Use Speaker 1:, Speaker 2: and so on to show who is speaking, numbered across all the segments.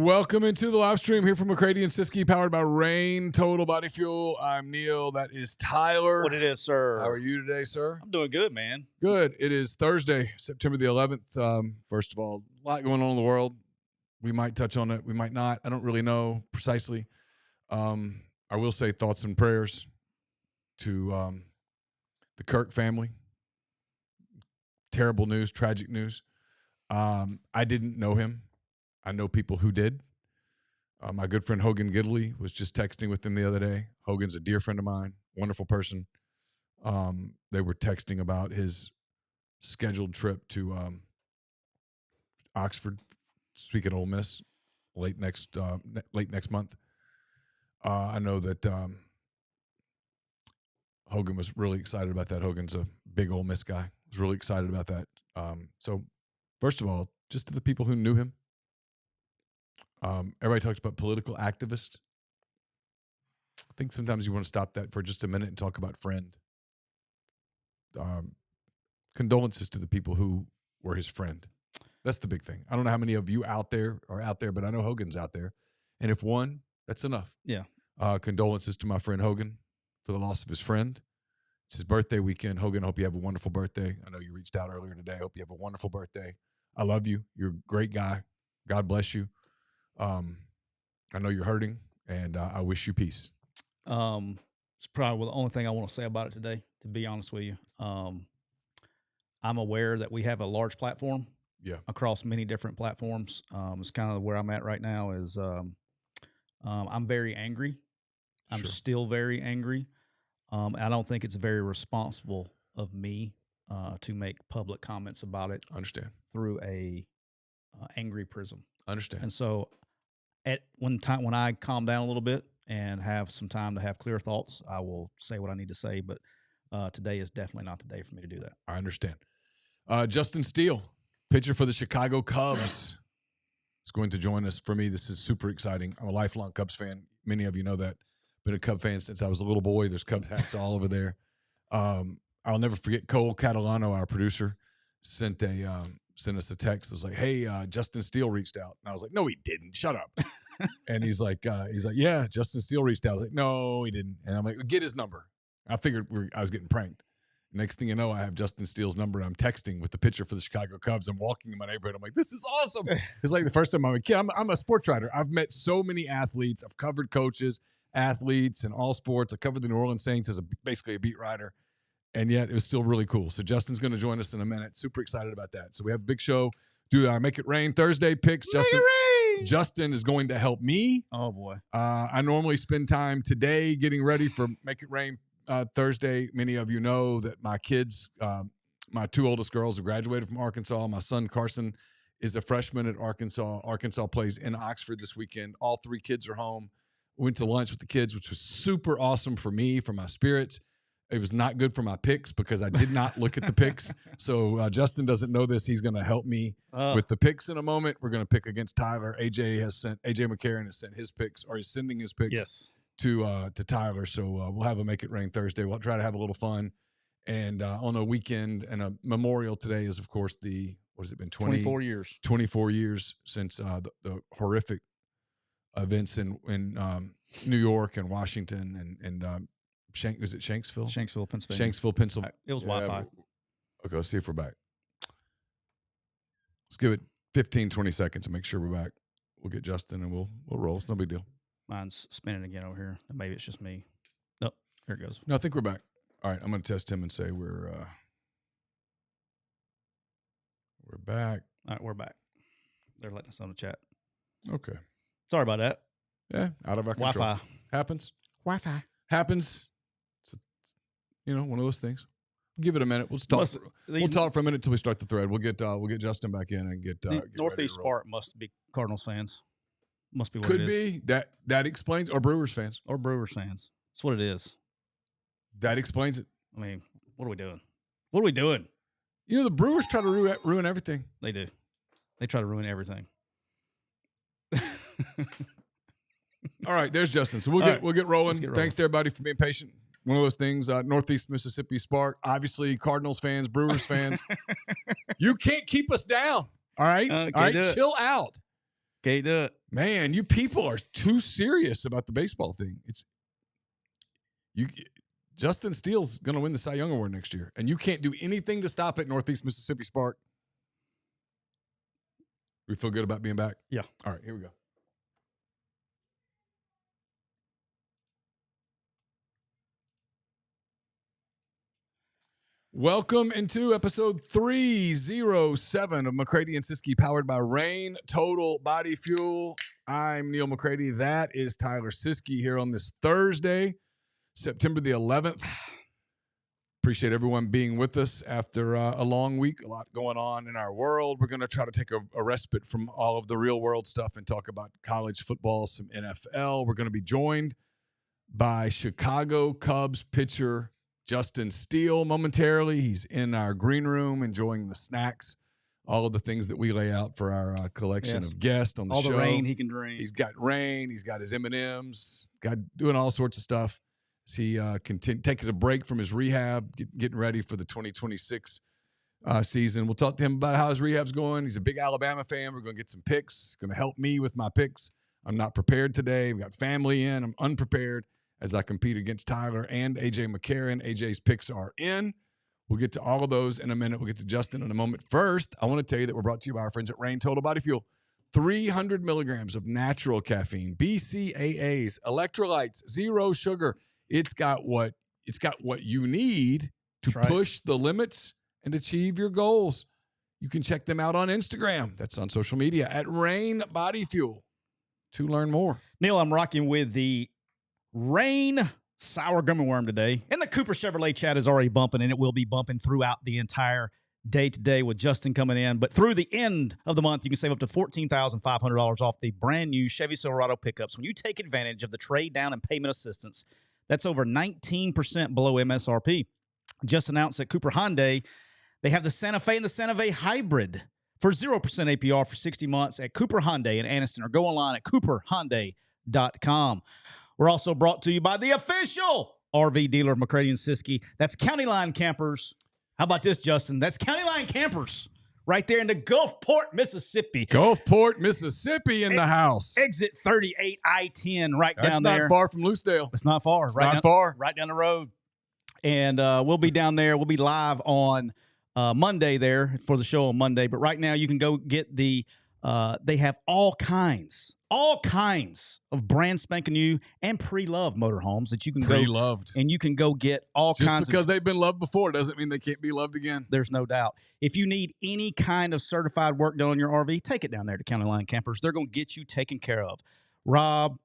Speaker 1: Welcome into the live stream here from McCready and Siskey, powered by Rain Total Body Fuel. I'm Neal. That is Tyler.
Speaker 2: What it is, sir.
Speaker 1: How are you today, sir?
Speaker 2: I'm doing good, man.
Speaker 1: Good. It is Thursday, September the 11th. First of all, a lot going on in the world. We might touch on it. We might not. I don't really know precisely. I will say thoughts and prayers to the Kirk family. Terrible news, tragic news. I didn't know him. I know people who did. My good friend Hogan Gidley was just texting with him the other day. Hogan's a dear friend of mine, wonderful person. They were texting about his scheduled trip to Oxford, speaking of Ole Miss, late next month. I know that Hogan was really excited about that. Hogan's a big Ole Miss guy. Was really excited about that. So, first of all, just to the people who knew him. Everybody talks about political activist. I think sometimes you want to stop that for just a minute and talk about friend. Condolences to the people who were his friend. That's the big thing. I don't know how many of you out there are out there, but I know Hogan's out there. And if one, that's enough.
Speaker 2: Yeah.
Speaker 1: Condolences to my friend Hogan for the loss of his friend. It's his birthday weekend. Hogan, I hope you have a wonderful birthday. I know you reached out earlier today. I hope you have a wonderful birthday. I love you. You're a great guy. God bless you. I know you're hurting, and I wish you peace.
Speaker 2: It's probably the only thing I want to say about it today, to be honest with you. I'm aware that we have a large platform across many different platforms. It's kind of where I'm at right now is I'm very angry. I'm still very angry. I don't think it's very responsible of me to make public comments about it.
Speaker 1: Understand.
Speaker 2: Through a angry prism.
Speaker 1: Understand.
Speaker 2: And so when I calm down a little bit and have some time to have clear thoughts, I will say what I need to say. But today is definitely not the day for me to do that.
Speaker 1: I understand. Justin Steele, pitcher for the Chicago Cubs, is going to join us. For me, this is super exciting. I'm a lifelong Cubs fan. Many of you know that. Been a Cub fan since I was a little boy. There's Cubs hats all over there. I'll never forget Cole Catalano, our producer, sent us a text. It was like, hey, Justin Steele reached out. And I was like, no, he didn't. Shut up. And he's like, yeah, Justin Steele reached out. I was like, no, he didn't. And I'm like, get his number. I figured I was getting pranked. Next thing you know, I have Justin Steele's number. And I'm texting with the pitcher for the Chicago Cubs. I'm walking in my neighborhood. I'm like, this is awesome. It's like the first time I'm a kid. I'm a sports writer. I've met so many athletes. I've covered coaches, athletes, and all sports. I covered the New Orleans Saints as basically a beat writer. And yet it was still really cool. So Justin's going to join us in a minute. Super excited about that. So we have a big show. Do our Make It Rain Thursday picks. Justin is going to help me.
Speaker 2: Oh, boy.
Speaker 1: I normally spend time today getting ready for Make It Rain Thursday. Many of you know that my kids, my two oldest girls have graduated from Arkansas. My son, Carson, is a freshman at Arkansas. Arkansas plays in Oxford this weekend. All three kids are home. Went to lunch with the kids, which was super awesome for me, for my spirits. It was not good for my picks because I did not look at the picks. So Justin doesn't know this. He's going to help me with the picks in a moment. We're going to pick against Tyler. AJ McCarron has sent his picks, or he's sending his picks to Tyler. So we'll have a Make It Rain Thursday. We'll try to have a little fun. And on a weekend and a memorial today is, of course, what has it been?
Speaker 2: 24 years.
Speaker 1: 24 years since the horrific events in New York and Washington and was it Shanksville?
Speaker 2: Shanksville, Pennsylvania.
Speaker 1: Shanksville, Pennsylvania.
Speaker 2: It was Wi-Fi.
Speaker 1: Okay, let's see if we're back. Let's give it 15, 20 seconds to make sure we're back. We'll get Justin and we'll roll. It's no big deal.
Speaker 2: Mine's spinning again over here. Maybe it's just me. Nope. Here it goes.
Speaker 1: No, I think we're back. All right, I'm going to test him and say we're back.
Speaker 2: All right, we're back. They're letting us on the chat.
Speaker 1: Okay.
Speaker 2: Sorry about that.
Speaker 1: Yeah, out of our control.
Speaker 2: Wi-Fi.
Speaker 1: Happens.
Speaker 2: Wi-Fi.
Speaker 1: Happens. It's one of those things. Give it a minute. We'll talk for a minute until we start the thread. We'll get Justin back in and get
Speaker 2: Northeast Spark must be Cardinals fans. Must be what
Speaker 1: Could
Speaker 2: it is.
Speaker 1: be. That explains, or Brewers fans.
Speaker 2: Or Brewers fans. That's what it is.
Speaker 1: That explains it.
Speaker 2: I mean, what are we doing? What are we doing?
Speaker 1: The Brewers try to ruin everything.
Speaker 2: They do. They try to ruin everything.
Speaker 1: All right, there's Justin. So we'll get rolling. Thanks to everybody for being patient. One of those things, Northeast Mississippi Spark, obviously Cardinals fans, Brewers fans. You can't keep us down. All right? All right, chill out.
Speaker 2: Can't do it.
Speaker 1: Man, you people are too serious about the baseball thing. Justin Steele's going to win the Cy Young Award next year, and you can't do anything to stop it. Northeast Mississippi Spark. We feel good about being back?
Speaker 2: Yeah.
Speaker 1: All right, here we go. Welcome into episode 307 of McCready and Siskey, powered by Rain Total Body Fuel. I'm Neal McCready. That is Tyler Siskey here on this Thursday, September the 11th. Appreciate everyone being with us after a long week, a lot going on in our world. We're going to try to take a respite from all of the real world stuff and talk about college football, some NFL. We're going to be joined by Chicago Cubs pitcher Justin Steele momentarily. He's in our green room enjoying the snacks, all of the things that we lay out for our collection of guests on the show.
Speaker 2: All the rain he can drink.
Speaker 1: He's got rain. He's got his M&Ms, doing all sorts of stuff. As he takes a break from his rehab, getting ready for the 2026 season. We'll talk to him about how his rehab's going. He's a big Alabama fan. We're going to get some picks. Going to help me with my picks. I'm not prepared today. We've got family in. I'm unprepared as I compete against Tyler and AJ McCarron. AJ's picks are in. We'll get to all of those in a minute. We'll get to Justin in a moment. First, I want to tell you that we're brought to you by our friends at Rain Total Body Fuel. 300 milligrams of natural caffeine, BCAAs, electrolytes, zero sugar. It's got what you need to push the limits and achieve your goals. You can check them out on Instagram. That's on social media at Rain Body Fuel to learn more.
Speaker 2: Neal, I'm rocking with the Rain Sour Gummy Worm today. And the Cooper Chevrolet chat is already bumping, and it will be bumping throughout the entire day today with Justin coming in. But through the end of the month, you can save up to $14,500 off the brand new Chevy Silverado pickups when you take advantage of the trade down and payment assistance. That's over 19% below MSRP. Just announced at Cooper Hyundai, they have the Santa Fe and the Santa Fe Hybrid for 0% APR for 60 months at Cooper Hyundai in Anniston, or go online at cooperhyundai.com. We're also brought to you by the official RV dealer of McCready and Siskey. That's County Line Campers. How about this, Justin? That's County Line Campers right there in the Gulfport, Mississippi.
Speaker 1: Gulfport, Mississippi in the house.
Speaker 2: Exit 38 I-10 right down there.
Speaker 1: That's not far from Loosedale.
Speaker 2: It's not far.
Speaker 1: It's not far.
Speaker 2: Right down the road. And we'll be down there. We'll be live on Monday there for the show on Monday. But right now you can go get the they have all kinds of brand spanking new and pre-loved motorhomes that you can
Speaker 1: pre-loved.
Speaker 2: And you can go get all
Speaker 1: Just
Speaker 2: kinds
Speaker 1: because they've been loved before doesn't mean they can't be loved again.
Speaker 2: There's no doubt. If you need any kind of certified work done on your RV, take it down there to County Line Campers. They're going to get you taken care of. Rob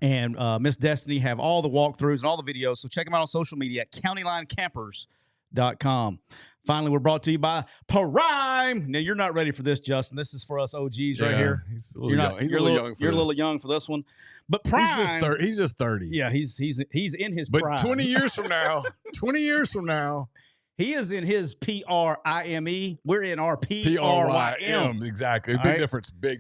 Speaker 2: and Miss Destiny have all the walkthroughs and all the videos, so check them out on social media at countylinecampers.com. Finally, we're brought to you by Prime. Now, you're not ready for this, Justin. This is for us OGs right here.
Speaker 1: He's a little young. He's a little young for
Speaker 2: You're
Speaker 1: this.
Speaker 2: a little young for this one. But Prime.
Speaker 1: He's just 30.
Speaker 2: Yeah, he's in his
Speaker 1: but
Speaker 2: prime.
Speaker 1: 20 years from now,
Speaker 2: he is in his PRIME. We're in our PRYM.
Speaker 1: Exactly. Big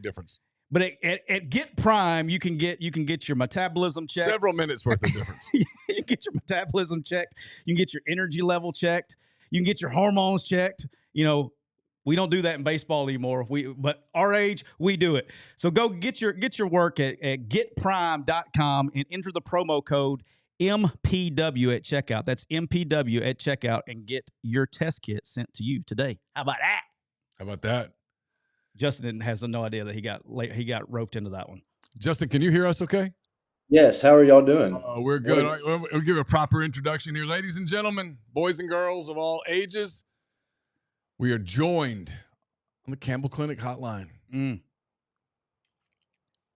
Speaker 1: difference.
Speaker 2: But at Get Prime, you can get your metabolism checked.
Speaker 1: Several minutes worth of difference.
Speaker 2: You can get your metabolism checked. You can get your energy level checked. You can get your hormones checked. You know, we don't do that in baseball anymore. But our age, we do it. So go get your work at getprime.com and enter the promo code MPW at checkout. That's MPW at checkout, and get your test kit sent to you today. How about that? Justin has no idea that he got roped into that one.
Speaker 1: Justin, can you hear us okay?
Speaker 3: Yes. How are y'all doing?
Speaker 1: We're good. We'll give a proper introduction here. Ladies and gentlemen, boys and girls of all ages, we are joined on the Campbell Clinic hotline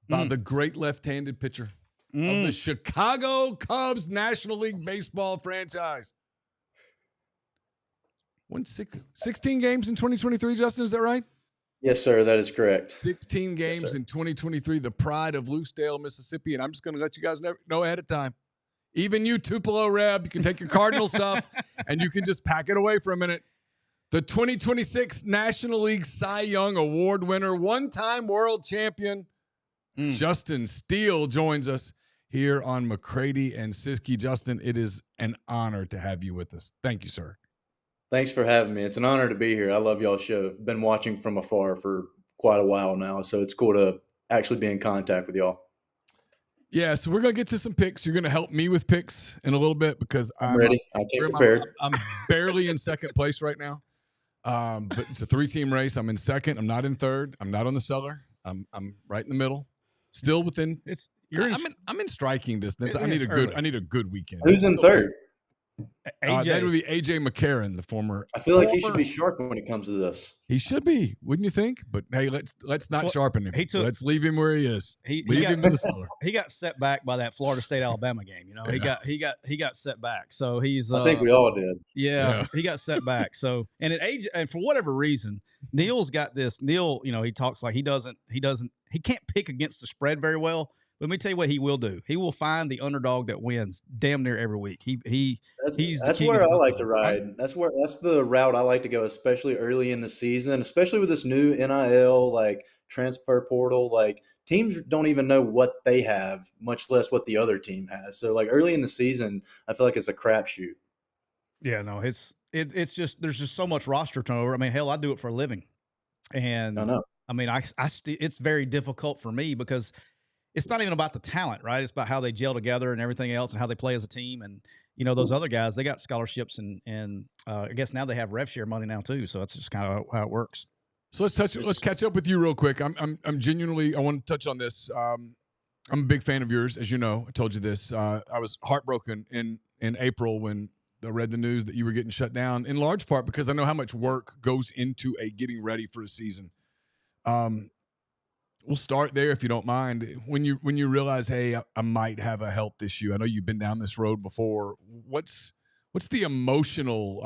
Speaker 1: by the great left-handed pitcher of the Chicago Cubs National League Baseball franchise. Won 16 games in 2023, Justin, is that right?
Speaker 3: Yes, sir. That is correct.
Speaker 1: 16 games in 2023, the pride of Loosedale, Mississippi. And I'm just going to let you guys know ahead of time. Even you, Tupelo Reb, you can take your Cardinal stuff and you can just pack it away for a minute. The 2026 National League Cy Young Award winner, one-time world champion, Justin Steele joins us here on McCready and Siskey. Justin, it is an honor to have you with us. Thank you, sir.
Speaker 3: Thanks for having me. It's an honor to be here. I love y'all's show. I've been watching from afar for quite a while now. So it's cool to actually be in contact with y'all.
Speaker 1: Yeah, so we're gonna get to some picks. You're gonna help me with picks in a little bit because
Speaker 3: I'm ready. I came prepared.
Speaker 1: I'm barely in second place right now, but it's a 3-team race. I'm in second. I'm not in third. I'm not on the cellar. I'm right in the middle, still within. I'm in striking distance. I need a good weekend.
Speaker 3: Who's in third?
Speaker 2: AJ.
Speaker 1: That would be AJ McCarron, the former.
Speaker 3: I feel like he should be sharp when it comes to this.
Speaker 1: He should be, wouldn't you think? But hey, let's not sharpen him. Let's leave him where he is. Leave him in the cellar.
Speaker 2: He got set back by that Florida State Alabama game. You know, he got set back. So he's.
Speaker 3: I think we all did.
Speaker 2: Yeah, he got set back. So and at AJ, and for whatever reason, Neal's got this. Neal, you know, he talks like he can't pick against the spread very well. Let me tell you what he will do. He will find the underdog that wins damn near every week.
Speaker 3: That's where I like to ride. That's the route I like to go, especially early in the season, especially with this new NIL like transfer portal. Like teams don't even know what they have, much less what the other team has. So like early in the season, I feel like it's a crapshoot.
Speaker 2: Yeah, no, it's just there's just so much roster turnover. I mean, hell, I do it for a living, and
Speaker 3: I know.
Speaker 2: I mean, it's very difficult for me because it's not even about the talent, right? It's about how they gel together and everything else and how they play as a team. And, you know, those other guys, they got scholarships and I guess now they have rev share money now too. So that's just kind of how it works.
Speaker 1: So let's catch up with you real quick. I'm genuinely, I want to touch on this. I'm a big fan of yours. As you know, I told you this. I was heartbroken in April when I read the news that you were getting shut down, in large part because I know how much work goes into getting ready for a season. We'll start there if you don't mind. When you realize, hey, I might have a health issue. I know you've been down this road before. What's the emotional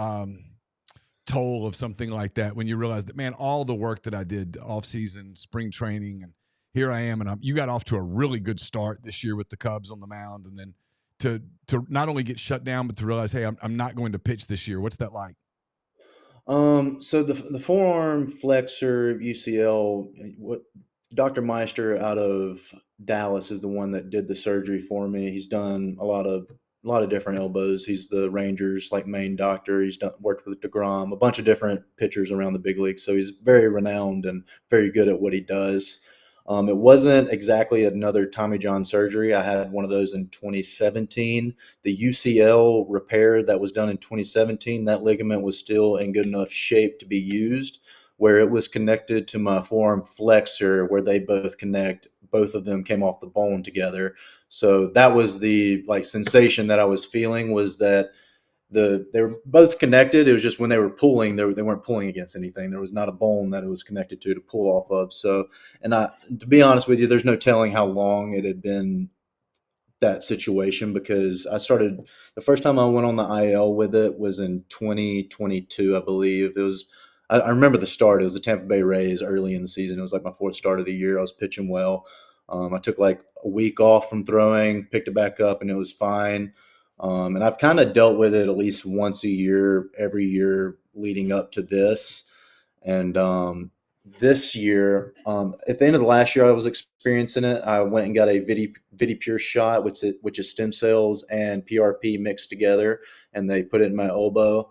Speaker 1: toll of something like that when you realize that, man, all the work that I did off season, spring training, and here I am, and you got off to a really good start this year with the Cubs on the mound, and then to not only get shut down, but to realize, hey, I'm not going to pitch this year. What's that like?
Speaker 3: So the forearm flexor UCL, what Dr. Meister out of Dallas is the one that did the surgery for me. He's done a lot of different elbows. He's the Rangers main doctor. He's worked with DeGrom, a bunch of different pitchers around the big league. So he's very renowned and very good at what he does. It wasn't exactly another Tommy John surgery. I had one of those in 2017. The UCL repair that was done in 2017, that ligament was still in good enough shape to be used, where it was connected to my forearm flexor where they both connect. Both of them came off the bone together. So that was the sensation that I was feeling, was that they were both connected. It was just when they were pulling, they weren't pulling against anything. There was not a bone that it was connected to pull off of. So, and to be honest with you, there's no telling how long it had been that situation, because the first time I went on the IL with it was in 2022, I believe. It was, I remember the start. It was the Tampa Bay Rays early in the season. It was like my fourth start of the year. I was pitching well. I took like a week off from throwing, picked it back up, and it was fine. And I've kind of dealt with it at least once a year, every year leading up to this. And this year, at the end of the last year I was experiencing it, I went and got a Vidipure shot, which is stem cells and PRP mixed together, and they put it in my elbow.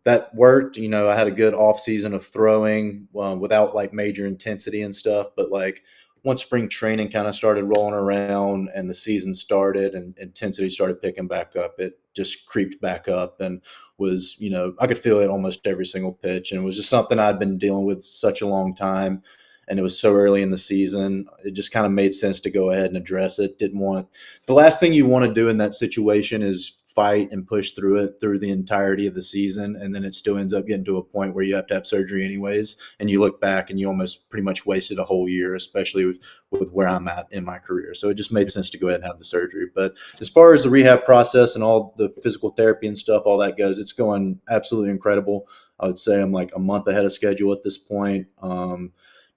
Speaker 3: That worked. You know, I had a good off season of throwing without like major intensity and stuff, but like once spring training kind of started rolling around and the season started and intensity started picking back up, it just creeped back up and was, you know, I could feel it almost every single pitch. And it was just something I'd been dealing with such a long time. And it was so early in the season, it just kind of made sense to go ahead and address it. The last thing you want to do in that situation is fight and push through it through the entirety of the season. And then it still ends up getting to a point where you have to have surgery anyways. And you look back and you almost pretty much wasted a whole year, especially with where I'm at in my career. So it just made sense to go ahead and have the surgery. But as far as the rehab process and all the physical therapy and stuff, all that goes, it's going absolutely incredible. I would say I'm like a month ahead of schedule at this point.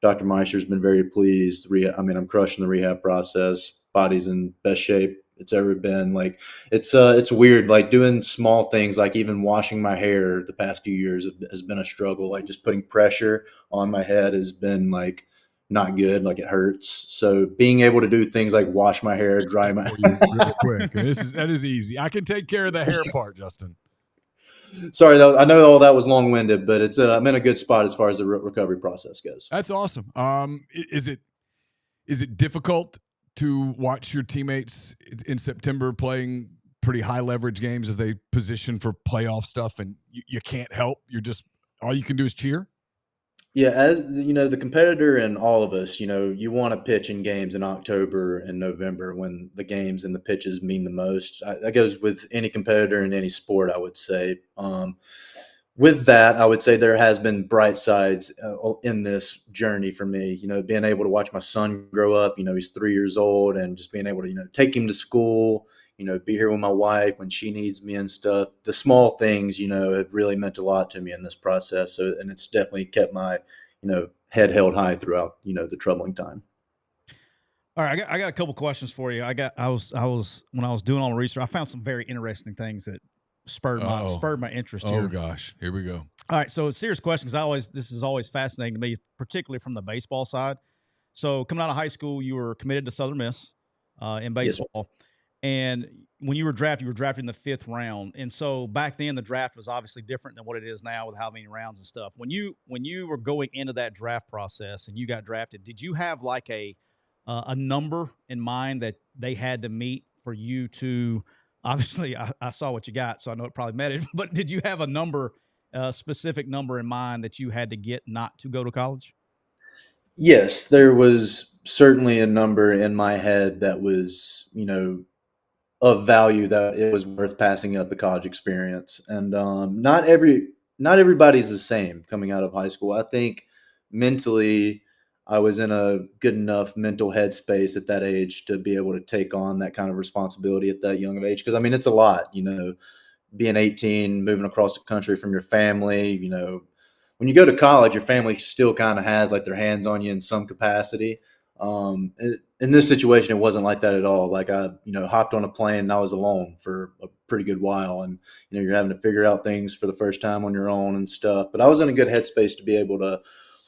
Speaker 3: Dr. Meister's been very pleased. I'm crushing the rehab process. Body's in best shape it's ever been. Like it's weird. Like doing small things, like even washing my hair the past few years has been a struggle. Like just putting pressure on my head has been like not good. Like it hurts. So being able to do things like wash my hair, dry my
Speaker 1: real quick. That is easy. I can take care of the hair part, Justin.
Speaker 3: Sorry, I know all that was long winded, but it's I'm in a good spot as far as the recovery process goes.
Speaker 1: That's awesome. Is it difficult to watch your teammates in September playing pretty high leverage games as they position for playoff stuff, and you can't help? You're just all you can do is cheer.
Speaker 3: Yeah, as you know, the competitor and all of us, you want to pitch in games in October and November when the games and the pitches mean the most. That goes with any competitor in any sport, I would say. With that, I would say there has been bright sides in this journey for me. Being able to watch my son grow up. He's 3 years old, and just being able to take him to school. Be here with my wife when she needs me and stuff. The small things, have really meant a lot to me in this process. So, and it's definitely kept my, head held high throughout, the troubling time.
Speaker 2: All right, I got a couple questions for you. I was when I was doing all the research, I found some very interesting things that spurred my interest here.
Speaker 1: Oh gosh, here we go.
Speaker 2: All right, so a serious question because this is always fascinating to me, particularly from the baseball side. So coming out of high school, you were committed to Southern Miss in baseball. Yes. And when you were drafted in the 5th round. And so back then, the draft was obviously different than what it is now with how many rounds and stuff. When you were going into that draft process and you got drafted, did you have like a number in mind that they had to meet for you to? Obviously, I saw what you got, so I know it probably met it. But did you have a specific number in mind that you had to get not to go to college?
Speaker 3: Yes, there was certainly a number in my head that was, of value that it was worth passing up the college experience. And not everybody's the same coming out of high school. I think mentally I was in a good enough mental headspace at that age to be able to take on that kind of responsibility at that young of age. Because I mean, it's a lot, being 18, moving across the country from your family, when you go to college, your family still kind of has like their hands on you in some capacity. In this situation, it wasn't like that at all. Like I, hopped on a plane and I was alone for a pretty good while, and you're having to figure out things for the first time on your own and stuff. But I was in a good headspace to be able to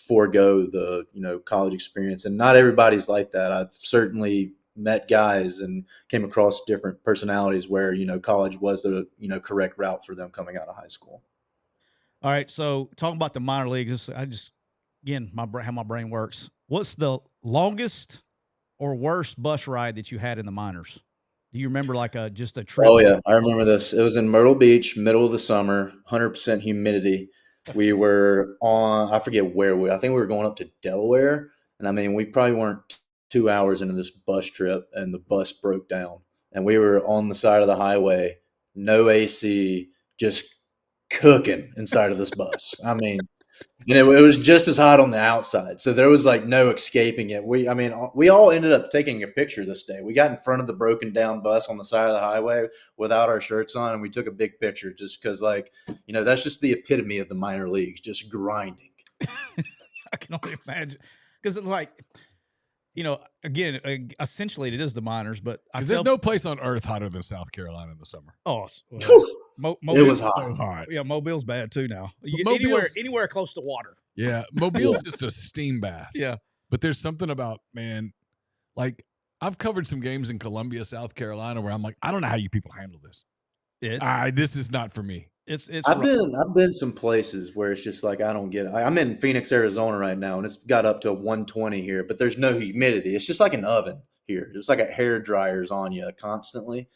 Speaker 3: forego the college experience, and not everybody's like that. I've certainly met guys and came across different personalities where college was the correct route for them coming out of high school.
Speaker 2: All right, so talking about the minor leagues, again, how my brain works. What's the longest or worst bus ride that you had in the minors? Do you remember just a trip?
Speaker 3: Oh yeah, I remember this. It was in Myrtle Beach, middle of the summer, 100% humidity. We were on, I forget where I think we were going up to Delaware. And I mean, we probably weren't 2 hours into this bus trip and the bus broke down. And we were on the side of the highway, no AC, just cooking inside of this bus. I mean, and it was just as hot on the outside. So there was like no escaping it. We all ended up taking a picture this day. We got in front of the broken down bus on the side of the highway without our shirts on, and we took a big picture just because, that's just the epitome of the minor leagues, just grinding.
Speaker 2: I can only imagine. Because again, essentially it is the minors, but
Speaker 1: there's no place on earth hotter than South Carolina in the summer.
Speaker 2: Oh,
Speaker 3: it was hot.
Speaker 1: So hot.
Speaker 2: Yeah, Mobile's bad too now. Anywhere close to water.
Speaker 1: Yeah, Mobile's just a steam bath.
Speaker 2: Yeah,
Speaker 1: but there's something about, man, like I've covered some games in Columbia, South Carolina, where I'm like, I don't know how you people handle this. This is not for me.
Speaker 3: I've been some places where it's just like I don't get it. I'm in Phoenix, Arizona right now, and it's got up to 120 here, but there's no humidity. It's just like an oven here. It's like a hair dryer's on you constantly.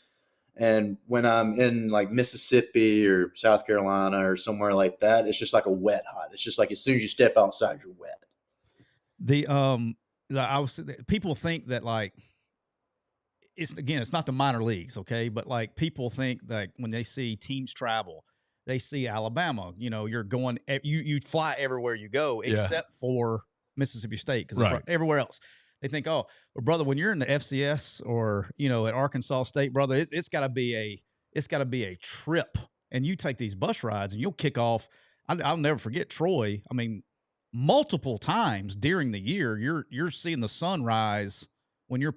Speaker 3: And when I'm in like Mississippi or South Carolina or somewhere like that, it's just like a wet hot. It's just like as soon as you step outside, you're wet.
Speaker 2: People think that like it's not the minor leagues, okay? But like people think that when they see teams travel, they see Alabama. You're going, you fly everywhere you go except for Mississippi State because everywhere else. They think, oh, well, brother, when you're in the FCS or at Arkansas State, brother, it's got to be a trip, and you take these bus rides and you'll kick off. I'll never forget Troy. I mean, multiple times during the year, you're seeing the sun rise when you're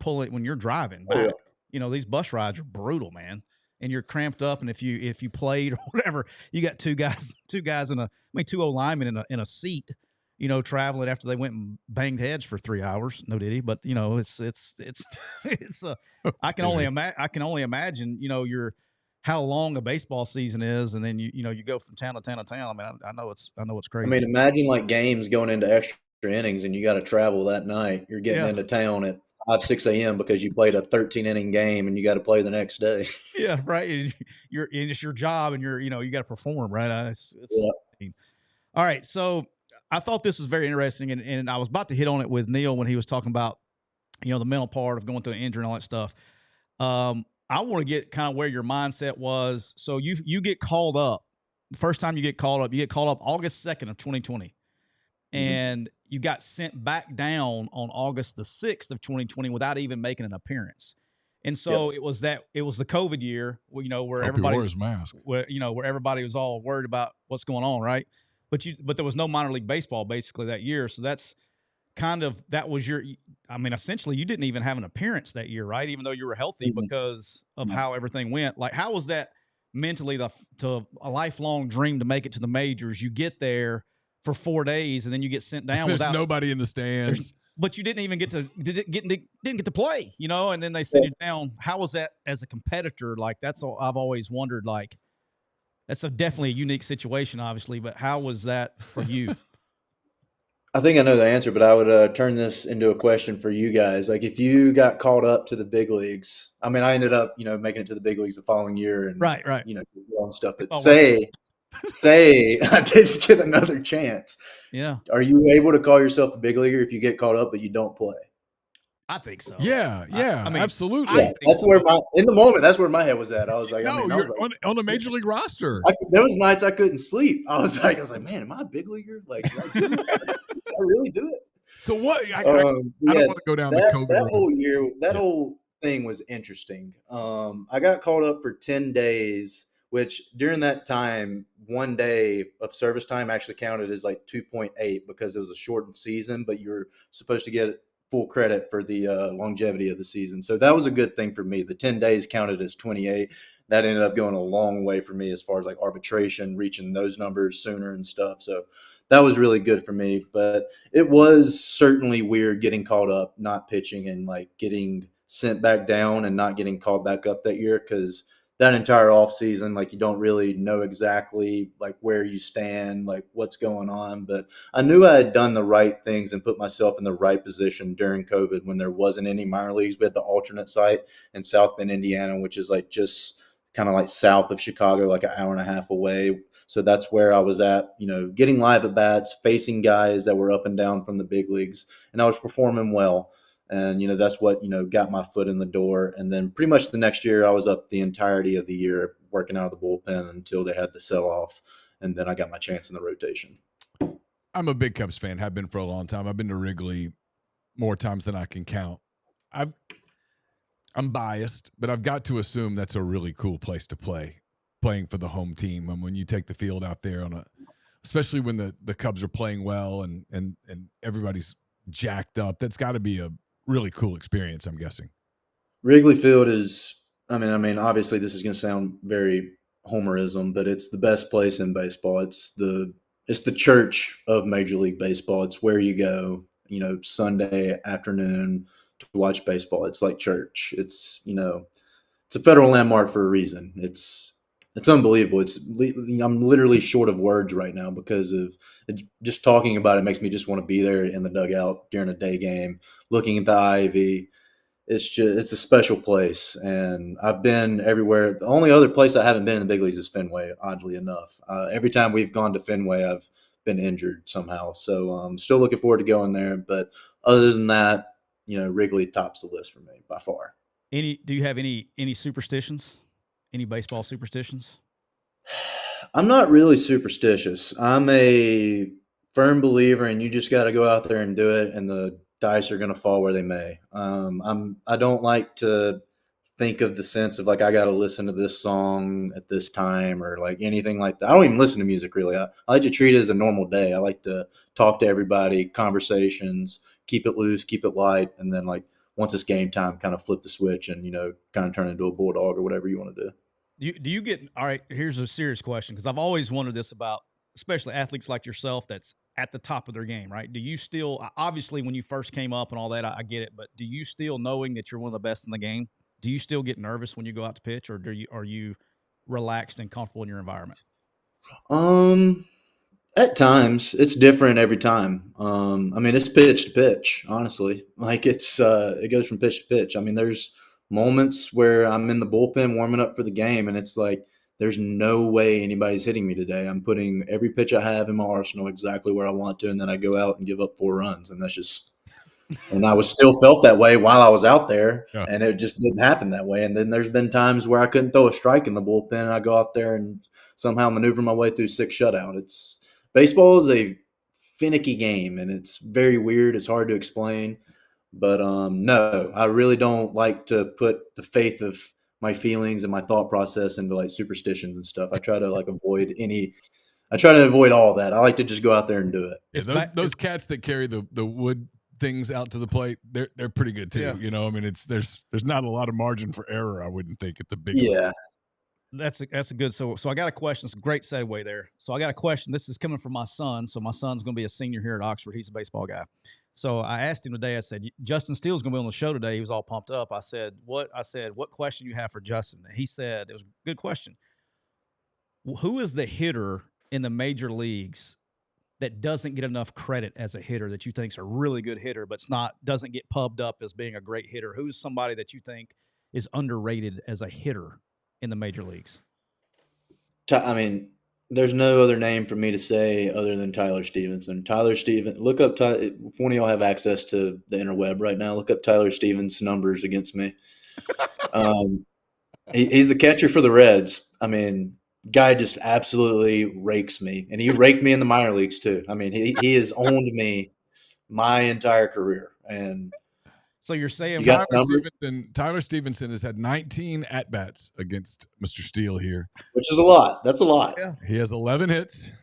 Speaker 2: driving back. These bus rides are brutal, man, and you're cramped up. And if you played or whatever, you got two guys two O linemen in a seat. Traveling after they went and banged heads for 3 hours. No diddy, but it's I can only imagine, how long a baseball season is, and then you go from town to town to town. I mean, I know it's crazy.
Speaker 3: I mean, imagine like games going into extra innings and you got to travel that night. You're getting into town at 5, 6 a.m. because you played a 13-inning game and you got to play the next day.
Speaker 2: Yeah, right. And it's your job, and you got to perform, right?
Speaker 3: Yeah.
Speaker 2: All right. So I thought this was very interesting, and I was about to hit on it with Neal when he was talking about, the mental part of going through an injury and all that stuff. I want to get kind of where your mindset was. So you get called up. The first time you get called up August 2nd of 2020. And you got sent back down on August the 6th of 2020 without even making an appearance. And so it was the COVID year, where everybody
Speaker 1: wore his mask,
Speaker 2: where everybody was all worried about what's going on, right? But there was no minor league baseball basically that year. So that was essentially you didn't even have an appearance that year, right? Even though you were healthy because of how everything went. Like, how was that mentally to a lifelong dream to make it to the majors? You get there for 4 days and then you get sent down
Speaker 1: There's
Speaker 2: without
Speaker 1: nobody in the stands.
Speaker 2: But you didn't even didn't get to play, and then they send you down. How was that as a competitor? Like, that's all I've always wondered. Like, that's definitely a unique situation, obviously, but how was that for you?
Speaker 3: I think I know the answer, but I would turn this into a question for you guys. Like, if you got called up to the big leagues, I mean, I ended up, making it to the big leagues the following year and,
Speaker 2: right.
Speaker 3: And stuff. But say I did get another chance.
Speaker 2: Yeah.
Speaker 3: Are you able to call yourself a big leaguer if you get called up but you don't play?
Speaker 2: I think so.
Speaker 1: Yeah, I mean, absolutely.
Speaker 3: Yeah, that's where in the moment, that's where my head was at. I was like,
Speaker 1: you're on a major league roster.
Speaker 3: There was nights I couldn't sleep. I was like, man, am I a big leaguer? Like, did I really do it?
Speaker 1: So what? I don't want to go down the COVID
Speaker 3: that whole year. That whole thing was interesting. I got called up for 10 days, which during that time, 1 day of service time actually counted as like 2.8 because it was a shortened season, but you're supposed to get full credit for the longevity of the season. So that was a good thing for me. The 10 days counted as 28. That ended up going a long way for me as far as like arbitration, reaching those numbers sooner and stuff. So that was really good for me. But it was certainly weird getting called up, not pitching, and like getting sent back down and not getting called back up that year, because that entire off season, like, you don't really know exactly like where you stand, like what's going on. But I knew I had done the right things and put myself in the right position during COVID when there wasn't any minor leagues. We had the alternate site in South Bend, Indiana, which is like just kind of like south of Chicago, like an hour and a half away. So that's where I was at, getting live at bats, facing guys that were up and down from the big leagues, and I was performing well. And, that's what, got my foot in the door. And then pretty much the next year I was up the entirety of the year working out of the bullpen until they had the sell-off. And then I got my chance in the rotation.
Speaker 1: I'm a big Cubs fan, have been for a long time. I've been to Wrigley more times than I can count. I'm biased, but I've got to assume that's a really cool place to play, playing for the home team. And when you take the field out there especially when the Cubs are playing well and everybody's jacked up, that's got to be a really cool experience, I'm guessing.
Speaker 3: Wrigley Field is, I mean, obviously this is going to sound very homerism, but it's the best place in baseball. It's the church of Major League Baseball. It's where you go, Sunday afternoon to watch baseball. It's like church. It's, it's a federal landmark for a reason. It's unbelievable. I'm literally short of words right now because of just talking about it makes me just want to be there in the dugout during a day game, looking at the Ivy. It's a special place, and I've been everywhere. The only other place I haven't been in the big leagues is Fenway, oddly enough. Every time we've gone to Fenway, I've been injured somehow. So I'm still looking forward to going there. But other than that, Wrigley tops the list for me by far.
Speaker 2: Do you have any superstitions? Any baseball superstitions?
Speaker 3: I'm not really superstitious. I'm a firm believer, and you just got to go out there and do it, and the dice are going to fall where they may. I don't like to think of the sense of like I got to listen to this song at this time or like anything like that. I don't even listen to music really. I like to treat it as a normal day. I like to talk to everybody, conversations, keep it loose, keep it light, and then like once it's game time, kind of flip the switch and kind of turn into a bulldog or whatever you want to do.
Speaker 2: Do you get, all right, here's a serious question, because I've always wondered this about especially athletes like yourself that's at the top of their game, right? Do you still, obviously when you first came up and all that, I get it, but do you still, knowing that you're one of the best in the game, do you still get nervous when you go out to pitch, or are you relaxed and comfortable in your environment?
Speaker 3: At times, it's different every time. I mean, it's pitch to pitch, honestly. Like it goes from pitch to pitch. I mean, there's moments where I'm in the bullpen warming up for the game, and it's like there's no way anybody's hitting me today. I'm putting every pitch I have in my arsenal exactly where I want to, and then I go out and give up 4 runs, and that's just. And I was still felt that way while I was out there, and it just didn't happen that way. And then there's been times where I couldn't throw a strike in the bullpen, and I go out there and somehow maneuver my way through 6 shutout. Baseball is a finicky game, and it's very weird. It's hard to explain, but no, I really don't like to put the faith of my feelings and my thought process into like superstitions and stuff. I try to avoid all that. I like to just go out there and do it.
Speaker 1: Yeah, those cats that carry the wood things out to the plate, they're pretty good too. You know, I mean, there's not a lot of margin for error, I wouldn't think, at the big league.
Speaker 2: That's a good. So I got a question. It's a great segue there. So I got a question. This is coming from my son. So my son's going to be a senior here at Oxford. He's a baseball guy. So I asked him today. I said, Justin Steele's going to be on the show today. He was all pumped up. I said, what question do you have for Justin? He said, it was a good question. Who is the hitter in the major leagues that doesn't get enough credit as a hitter that you think's a really good hitter, but doesn't get pubbed up as being a great hitter? Who's somebody that you think is underrated as a hitter in the major leagues?
Speaker 3: I mean, there's no other name for me to say other than Tyler Stevenson. Look up, if one of y'all have access to the interweb right now, look up Tyler Stevens' numbers against me. He's the catcher for the Reds. I mean, guy just absolutely rakes me, and he raked me in the minor leagues too. I mean, he has owned me my entire career. And
Speaker 2: so you're saying
Speaker 1: Tyler Stevenson has had 19 at-bats against Mr. Steele here.
Speaker 3: Which is a lot. That's a lot.
Speaker 2: Yeah.
Speaker 1: He has 11 hits,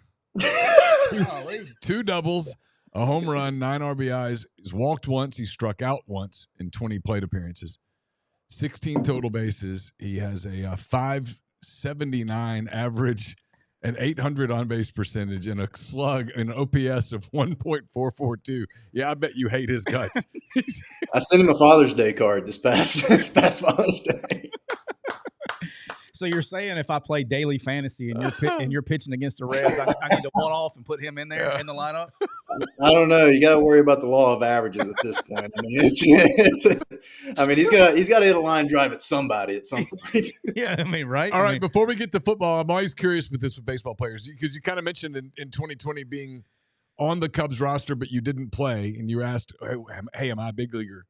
Speaker 1: 2 doubles, a home run, 9 RBIs. He's walked once. He struck out once in 20 plate appearances. 16 total bases. He has a 579 average, an 800 on-base percentage, and a slug, an OPS of 1.442. Yeah, I bet you hate his guts.
Speaker 3: I sent him a Father's Day card this past Father's Day.
Speaker 2: So you're saying if I play daily fantasy and you're pitching against the Reds, I need to one off and put him in there in the lineup?
Speaker 3: I don't know. You got to worry about the law of averages at this point. I mean, he's got to hit a line drive at somebody at some point.
Speaker 2: Yeah, I mean, right?
Speaker 1: All right, before we get to football, I'm always curious with baseball players, because you kind of mentioned in 2020 being on the Cubs roster, but you didn't play, and you asked, hey, am I a big leaguer?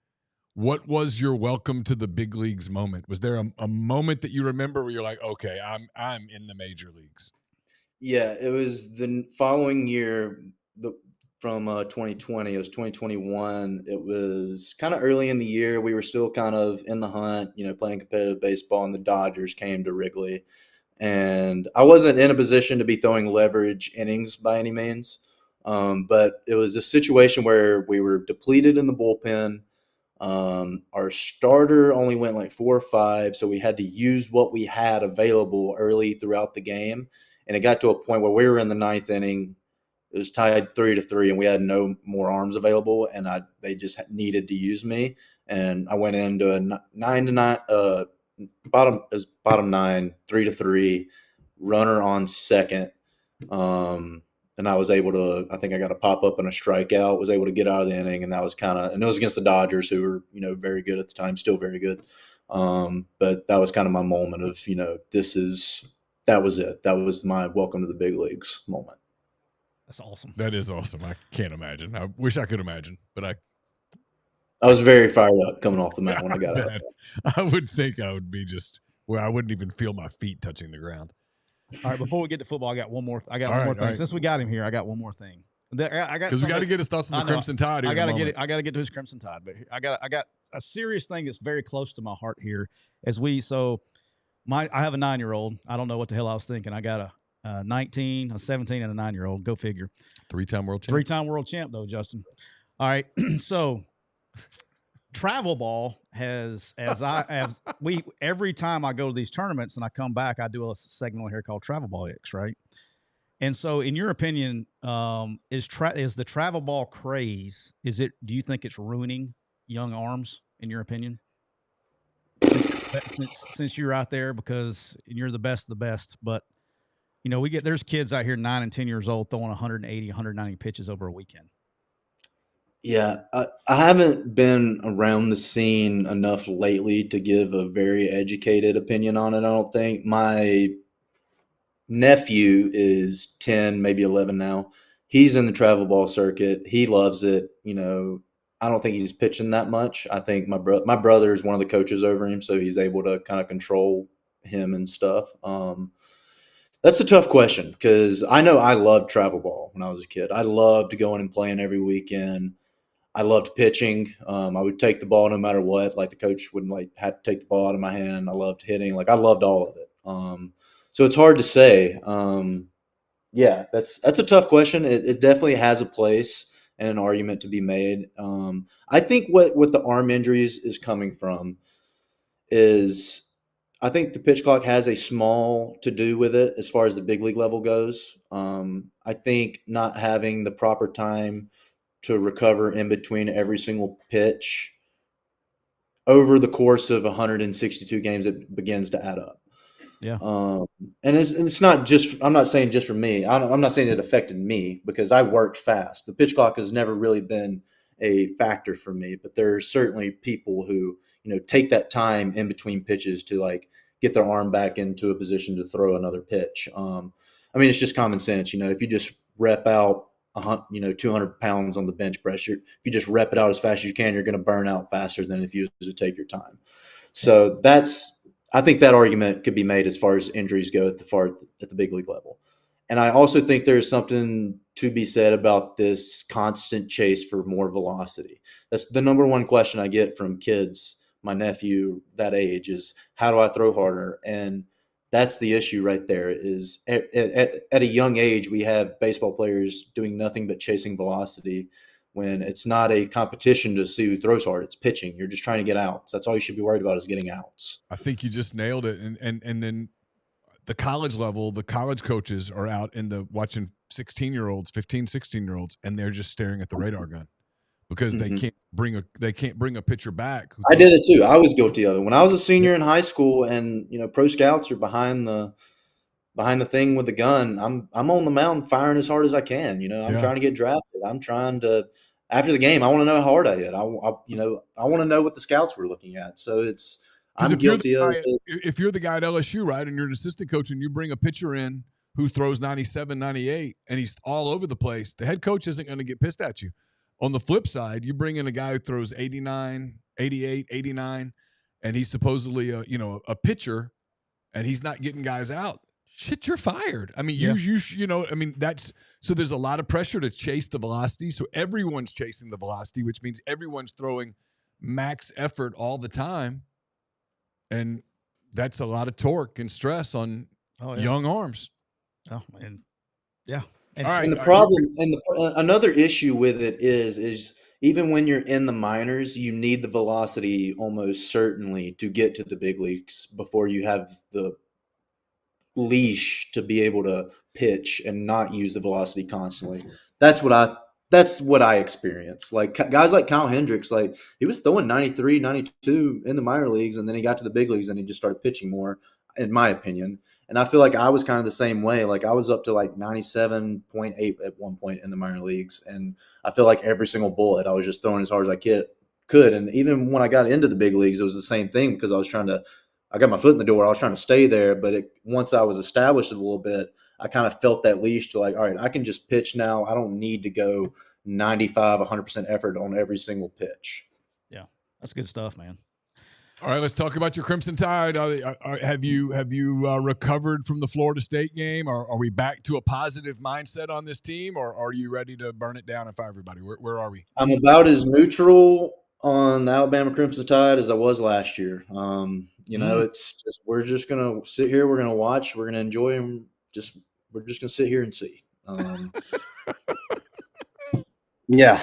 Speaker 1: What was your welcome to the big leagues moment? Was there a moment that you remember where you're like, okay, I'm in the major leagues?
Speaker 3: Yeah, it was the following year from 2020. It was 2021. It was kind of early in the year. We were still kind of in the hunt, playing competitive baseball, and the Dodgers came to Wrigley. And I wasn't in a position to be throwing leverage innings by any means, but it was a situation where we were depleted in the bullpen. Our starter only went like 4 or 5, so we had to use what we had available early throughout the game. And it got to a point where we were in the 9th inning. It was tied 3-3, and we had no more arms available, and they just needed to use me. And I went into a 9-9 bottom 9, 3-3, runner on second. And I was able to, I think I got a pop up and a strikeout, was able to get out of the inning. And that was and it was against the Dodgers, who were, very good at the time, still very good. But that was kind of my moment of, that was it. That was my welcome to the big leagues moment.
Speaker 2: That's awesome.
Speaker 1: That is awesome. I can't imagine. I wish I could imagine, but I
Speaker 3: was very fired up coming off the mound when I got out.
Speaker 1: I would think I would be just where I wouldn't even feel my feet touching the ground.
Speaker 2: All right, before we get to football, I got one more thing. Right. Since we got him here, I got one more thing.
Speaker 1: Because we got to get his thoughts on the Crimson Tide.
Speaker 2: I got to get to his Crimson Tide, but I got a serious thing that's very close to my heart here. I have a 9-year-old. I don't know what the hell I was thinking. I got a 19, a 17, and a 9-year-old. Go figure.
Speaker 1: 3-time world champ.
Speaker 2: 3-time world champ, though, Justin. All right, so travel ball every time I go to these tournaments and I come back, I do a segment here called Travel Ball X, right? And so, in your opinion, is the travel ball craze? Do you think it's ruining young arms? In your opinion? since you're out there because you're the best of the best. But there's kids out here 9 and 10 years old throwing 180, 190 pitches over a weekend.
Speaker 3: Yeah, I haven't been around the scene enough lately to give a very educated opinion on it. I don't think. My nephew is 10, maybe 11 now. He's in the travel ball circuit. He loves it. I don't think he's pitching that much. I think my brother is one of the coaches over him, so he's able to kind of control him and stuff. That's a tough question because I know I loved travel ball when I was a kid. I loved going and playing every weekend. I loved pitching. I would take the ball no matter what. Like the coach wouldn't have to take the ball out of my hand. I loved hitting. I loved all of it. So it's hard to say. Yeah, that's a tough question. It definitely has a place and an argument to be made. I think what the arm injuries is coming from is I think the pitch clock has a small to do with it as far as the big league level goes. I think not having the proper time to recover in between every single pitch over the course of 162 games, it begins to add up.
Speaker 2: Yeah.
Speaker 3: And it's not just, I'm not saying just for me. I'm not saying it affected me because I worked fast. The pitch clock has never really been a factor for me, but there are certainly people who, take that time in between pitches to get their arm back into a position to throw another pitch. It's just common sense. If you just rep out 200 pounds on the bench press, if you just rep it out as fast as you can, you're going to burn out faster than if you to take your time. So I think that argument could be made as far as injuries go at the big league level. And I also think there's something to be said about this constant chase for more velocity. That's the number one question I get from kids, my nephew that age, is how do I throw harder? And that's the issue right there is at a young age, we have baseball players doing nothing but chasing velocity when it's not a competition to see who throws hard. It's pitching. You're just trying to get outs. That's all you should be worried about is getting outs.
Speaker 1: I think you just nailed it. And then the college level, the college coaches are out watching 16-year-olds, 15, 16-year-olds, and they're just staring at the radar gun because they can't bring a pitcher back.
Speaker 3: I did it too. I was guilty of it. When I was a senior in high school and, pro scouts are behind the thing with the gun, I'm on the mound firing as hard as I can. I'm trying to get drafted. I'm trying to, after the game, I want to know how hard I hit. I want to know what the scouts were looking at. So I'm guilty of it.
Speaker 1: If you're the guy at LSU, right, and you're an assistant coach and you bring a pitcher in who throws 97, 98, and he's all over the place, the head coach isn't going to get pissed at you. On the flip side, you bring in a guy who throws 89, 88, 89, and he's supposedly a pitcher, and he's not getting guys out. Shit, you're fired. That's so there's a lot of pressure to chase the velocity. So everyone's chasing the velocity, which means everyone's throwing max effort all the time. And that's a lot of torque and stress on young arms.
Speaker 2: Oh, and yeah.
Speaker 3: And the problem and another issue with it is even when you're in the minors, you need the velocity almost certainly to get to the big leagues before you have the leash to be able to pitch and not use the velocity constantly. That's what I experienced. Guys like Kyle Hendricks, he was throwing 93, 92 in the minor leagues, and then he got to the big leagues and he just started pitching more, in my opinion. And I feel like I was kind of the same way. I was up to 97.8 at one point in the minor leagues, and I feel like every single bullet I was just throwing as hard as I could. And even when I got into the big leagues, it was the same thing because I got my foot in the door. I was trying to stay there, but once I was established a little bit, I kind of felt that leash to all right, I can just pitch now. I don't need to go 95, 100% effort on every single pitch.
Speaker 2: Yeah, that's good stuff, man.
Speaker 1: All right, let's talk about your Crimson Tide. Have you recovered from the Florida State game? Are we back to a positive mindset on this team, or are you ready to burn it down and fire everybody? Where are we?
Speaker 3: I'm about as neutral on the Alabama Crimson Tide as I was last year. It's just we're just gonna sit here, we're gonna watch, we're gonna enjoy them. We're just gonna sit here and see. Yeah.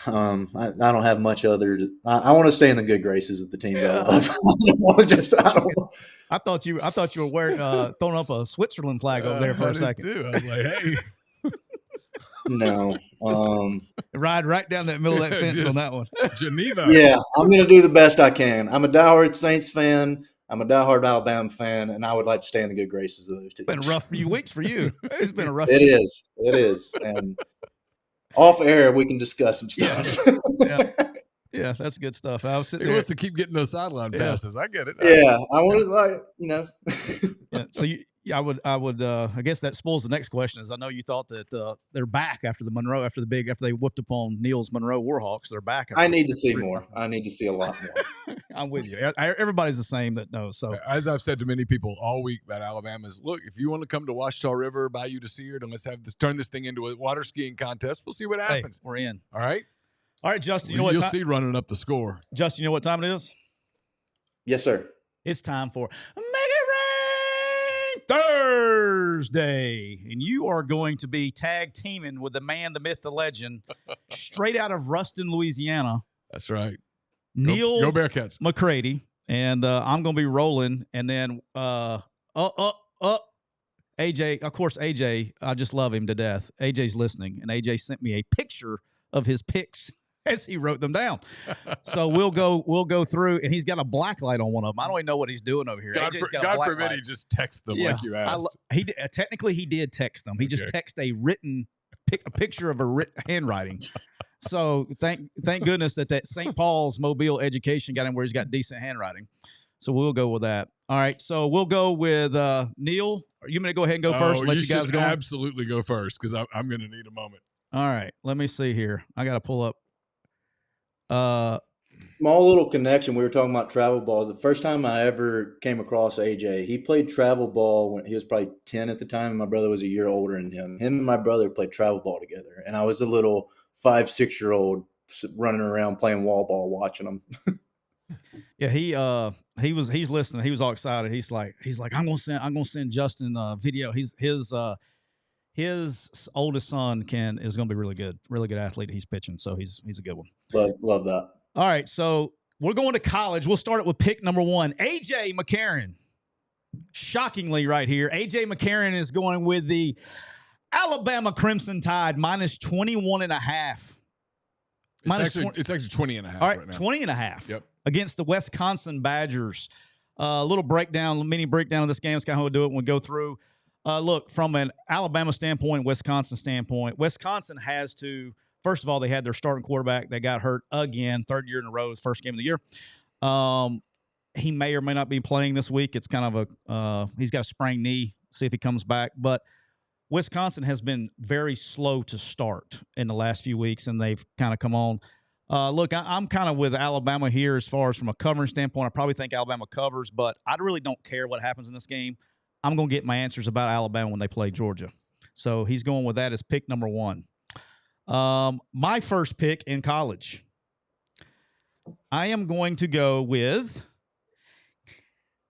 Speaker 3: I don't have much other. I want to stay in the good graces of the team. Yeah.
Speaker 2: I thought you were wearing throwing up a Switzerland flag over there for a second.
Speaker 1: Too. I was like, hey.
Speaker 3: No.
Speaker 2: Ride right down that middle of that fence on that one.
Speaker 1: Geneva.
Speaker 3: Yeah, I'm going to do the best I can. I'm a diehard Saints fan. I'm a diehard Alabama fan, and I would like to stay in the good graces of those teams.
Speaker 2: It's been a rough few weeks for you. It's been a rough.
Speaker 3: It is, and off air we can discuss some stuff.
Speaker 2: Yeah, that's good stuff. I was sitting
Speaker 1: He
Speaker 2: there.
Speaker 1: wants to keep getting those sideline passes. I get it.
Speaker 3: Yeah, I want to
Speaker 2: So I guess that spoils the next question. Is I know you thought that they're back after the Monroe, after they whooped upon Neal's Monroe Warhawks. They're back.
Speaker 3: I need to see more. I need to see a lot more.
Speaker 2: I'm with you. Everybody's the same that knows. So
Speaker 1: as I've said to many people all week about Alabama is, look, if you want to come to Ouachita River, Bayou to Seard, and let's turn this thing into a water skiing contest, we'll see what happens.
Speaker 2: Hey, we're in.
Speaker 1: All right.
Speaker 2: All right, Justin.
Speaker 1: You'll see running up the score.
Speaker 2: Justin, you know what time it is?
Speaker 3: Yes, sir.
Speaker 2: It's time for Make It Rain Thursday, and you are going to be tag teaming with the man, the myth, the legend, straight out of Ruston, Louisiana.
Speaker 1: That's right.
Speaker 2: Neal
Speaker 1: go Bearcats.
Speaker 2: McCready, and I'm going to be rolling, and then AJ. Of course, AJ. I just love him to death. AJ's listening, and AJ sent me a picture of his picks as he wrote them down. So we'll go through, and he's got a black light on one of them. I don't even know what he's doing over here.
Speaker 1: God forbid he just texts them like you asked.
Speaker 2: Technically he did text them. He just texted a picture of a written handwriting. So thank goodness that St. Paul's Mobile education got him where he's got decent handwriting. So we'll go with that. All right. So we'll go with Neal. Are you going to go ahead and go first? Let you guys go.
Speaker 1: Absolutely go first because I'm going to need a moment.
Speaker 2: All right. Let me see here. I got to pull up.
Speaker 3: Small little connection. We were talking about travel ball. The first time I ever came across AJ, he played travel ball when he was probably 10 at the time, and my brother was a year older than him. Him and my brother played travel ball together, and I was a little 5-6-year-old running around playing wall ball, watching them.
Speaker 2: Yeah, he's listening. He was all excited. He's like, I'm gonna send Justin a video. His oldest son is going to be really good athlete. He's pitching, so he's a good one.
Speaker 3: Love that.
Speaker 2: All right, so we're going to college. We'll start it with pick number 1, AJ McCarron. Shockingly, right here, AJ McCarron is going with the Alabama Crimson Tide minus 21.5.
Speaker 1: It's actually 20.5.
Speaker 2: All right,
Speaker 1: right now.
Speaker 2: 20.5.
Speaker 1: Yep.
Speaker 2: Against the Wisconsin Badgers. Mini breakdown of this game. It's kind of how we do it when we go through. Look, from an Alabama standpoint, Wisconsin standpoint, Wisconsin has to, first of all, they had their starting quarterback that got hurt again, third year in a row, the first game of the year. He may or may not be playing this week. It's kind of he's got a sprained knee, see if he comes back. But Wisconsin has been very slow to start in the last few weeks, and they've kind of come on. Look, I'm kind of with Alabama here as far as from a covering standpoint. I probably think Alabama covers, but I really don't care what happens in this game. I'm going to get my answers about Alabama when they play Georgia. So he's going with that as pick number 1. My first pick in college, I am going to go with,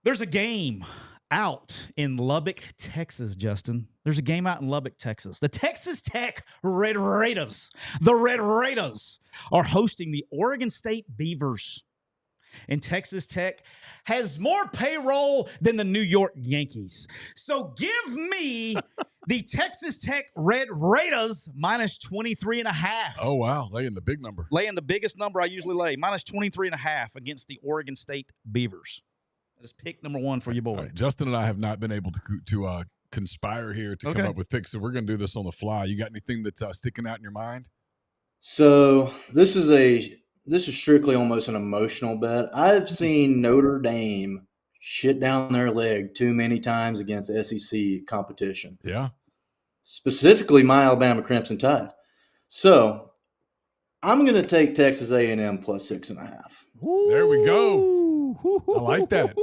Speaker 2: there's a game out in Lubbock, Texas, Justin. There's a game out in Lubbock, Texas. The Texas Tech Red Raiders, are hosting the Oregon State Beavers. And Texas Tech has more payroll than the New York Yankees. So give me the Texas Tech Red Raiders minus 23.5.
Speaker 1: Oh, wow. Laying the big number.
Speaker 2: Laying the biggest number I usually lay, minus 23.5 against the Oregon State Beavers. That is pick number 1 for your boy.
Speaker 1: Right. Justin and I have not been able to conspire here to come up with picks, so we're going to do this on the fly. You got anything that's sticking out in your mind?
Speaker 3: So this is strictly almost an emotional bet. I've seen Notre Dame shit down their leg too many times against SEC competition.
Speaker 1: Yeah.
Speaker 3: Specifically, my Alabama Crimson Tide. So I'm going to take Texas A&M plus 6.5.
Speaker 1: There we go. I like that.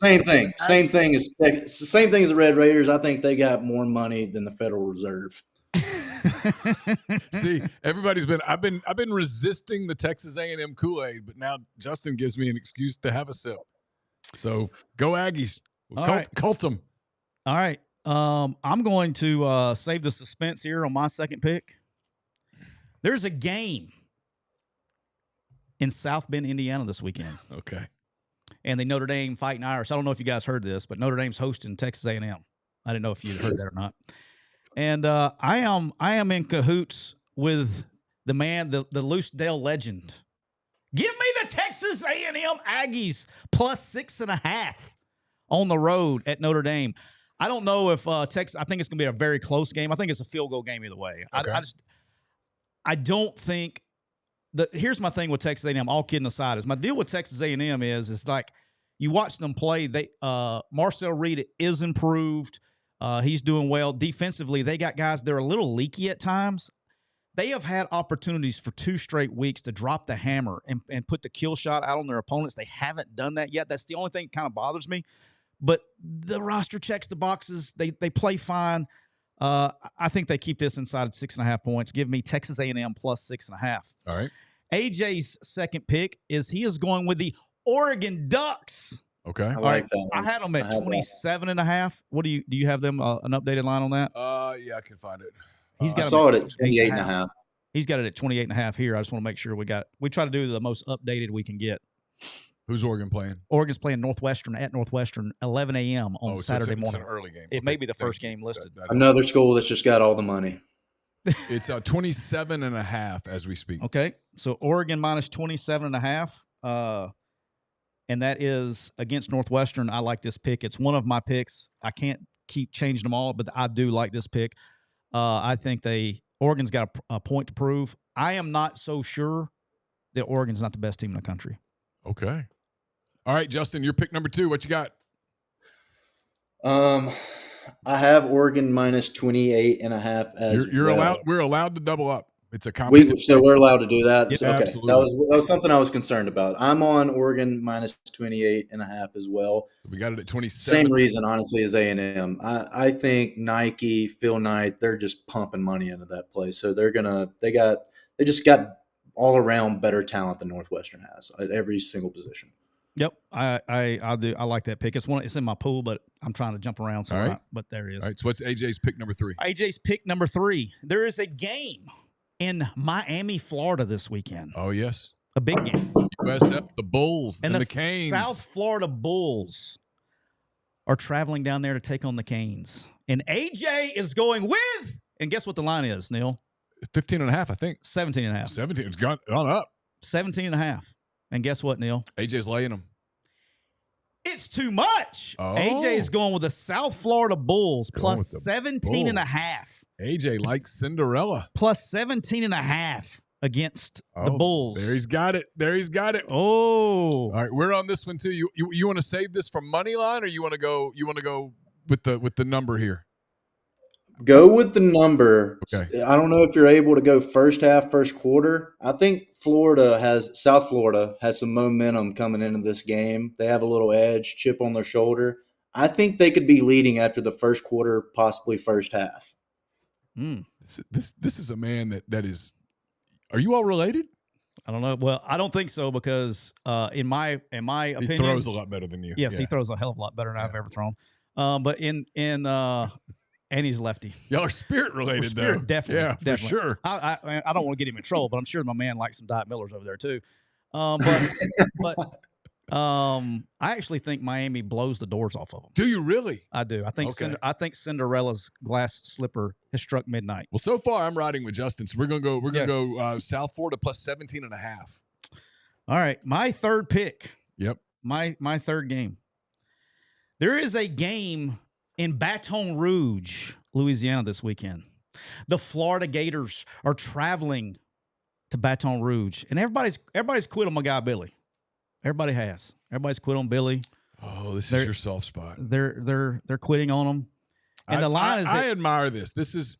Speaker 3: Same thing. Same thing as the Red Raiders. I think they got more money than the Federal Reserve.
Speaker 1: See, I've been resisting the Texas A&M Kool-Aid, but now Justin gives me an excuse to have a sip. So go Aggies. Cult them.
Speaker 2: All right. I'm going to save the suspense here on my second pick. There's a game in South Bend, Indiana this weekend.
Speaker 1: Okay.
Speaker 2: And the Notre Dame Fighting Irish. I don't know if you guys heard this, but Notre Dame's hosting Texas A&M. I didn't know if you heard that or not. And I am in cahoots with the man, the Loosedale legend. Give me the Texas Texas A&M Aggies plus 6.5 on the road at Notre Dame. I don't know if Texas. I think it's going to be a very close game. I think it's a field goal game either way.
Speaker 1: Okay.
Speaker 2: I don't think here's my thing with Texas A&M. All kidding aside, is my deal with Texas A&M is like you watch them play. They Marcel Reed is improved. He's doing well defensively. They got guys that are a little leaky at times. They have had opportunities for 2 straight weeks to drop the hammer and put the kill shot out on their opponents. They haven't done that yet. That's the only thing that kind of bothers me. But the roster checks the boxes. They play fine. I think they keep this inside of 6.5 points. Give me Texas A&M plus 6.5.
Speaker 1: All right.
Speaker 2: AJ's second pick is he is going with the Oregon Ducks.
Speaker 1: Okay.
Speaker 3: I like that one.
Speaker 2: I had them at 27.5. What do you have them an updated line on that?
Speaker 1: Yeah, I can find it.
Speaker 2: He's got
Speaker 3: I saw it at 28.5.
Speaker 2: He's got it at 28.5 here. I just want to make sure we try to do the most updated we can get.
Speaker 1: Who's Oregon playing?
Speaker 2: Oregon's playing Northwestern at Northwestern, 11 a.m. on Saturday morning.
Speaker 1: It's an early game.
Speaker 2: It may be the first game listed.
Speaker 3: Another school that's just got all the money.
Speaker 1: It's 27.5 as we speak.
Speaker 2: Okay, so Oregon minus 27.5, and that is against Northwestern. I like this pick. It's one of my picks. I can't keep changing them all, but I do like this pick. I think Oregon's got a point to prove. I am not so sure that Oregon's not the best team in the country.
Speaker 1: Okay. All right, Justin, your pick number 2. What you got?
Speaker 3: I have Oregon minus 28.5 as
Speaker 1: You're
Speaker 3: well.
Speaker 1: allowed. We're allowed to double up. It's a competition.
Speaker 3: So we're allowed to do that.
Speaker 1: Yeah,
Speaker 3: So, okay,
Speaker 1: absolutely.
Speaker 3: that was something I was concerned about. I'm on Oregon minus 28.5 as well.
Speaker 1: We got it at 27.
Speaker 3: Same reason, honestly, as A&M. I think Nike, Phil Knight, they're just pumping money into that place. So they just got all around better talent than Northwestern has at every single position.
Speaker 2: Yep, I do. I like that pick. It's in my pool, but I'm trying to jump around. So,
Speaker 1: All right.
Speaker 2: But there it is.
Speaker 1: All right. So what's AJ's pick number 3?
Speaker 2: AJ's pick number 3. There is a game in Miami, Florida this weekend.
Speaker 1: Oh yes,
Speaker 2: A big game.
Speaker 1: USF, the Bulls, and the Canes.
Speaker 2: South Florida Bulls are traveling down there to take on the Canes, and AJ is going with. And guess what the line is, Neal?
Speaker 1: 15.5, I think.
Speaker 2: 17.5.
Speaker 1: 17. It's gone up.
Speaker 2: 17.5. And guess what, Neal?
Speaker 1: AJ's laying them.
Speaker 2: It's too much.
Speaker 1: Oh.
Speaker 2: AJ is going with the South Florida Bulls
Speaker 1: Going
Speaker 2: plus
Speaker 1: with the
Speaker 2: 17.5.
Speaker 1: AJ likes Cinderella.
Speaker 2: Plus 17.5 against the Bulls.
Speaker 1: There he's got it.
Speaker 2: Oh.
Speaker 1: All right, we're on this one too. You want to save this for money line, or you want to go with the number here?
Speaker 3: Go with the number.
Speaker 1: Okay.
Speaker 3: I don't know if you're able to go first half, first quarter. I think South Florida has some momentum coming into this game. They have a little edge, chip on their shoulder. I think they could be leading after the first quarter, possibly first half.
Speaker 1: This is a man that is. Are you all related?
Speaker 2: I don't know. Well, I don't think so because in my opinion,
Speaker 1: he throws a lot better than you.
Speaker 2: Yes,
Speaker 1: Yeah.
Speaker 2: He throws a hell of a lot better than I've ever thrown. But and he's lefty.
Speaker 1: Y'all are spirit related, though.
Speaker 2: Definitely.
Speaker 1: Yeah,
Speaker 2: definitely.
Speaker 1: for sure.
Speaker 2: I don't want to get him in trouble, but I'm sure my man likes some Diet Millers over there too. I actually think Miami blows the doors off of them.
Speaker 1: Do you really?
Speaker 2: I do. I think
Speaker 1: Okay.
Speaker 2: I think Cinderella's glass slipper has struck midnight.
Speaker 1: Well, so far I'm riding with Justin, so we're gonna go South Florida plus 17.5.
Speaker 2: All right, my third pick.
Speaker 1: Yep.
Speaker 2: My third game. There is a game in Baton Rouge, Louisiana this weekend. The Florida Gators are traveling to Baton Rouge, and everybody's quit on my guy Billy. Everybody has. Everybody's quit on Billy.
Speaker 1: Oh, this is your soft spot.
Speaker 2: They're quitting on him. And the line is
Speaker 1: I admire this. This is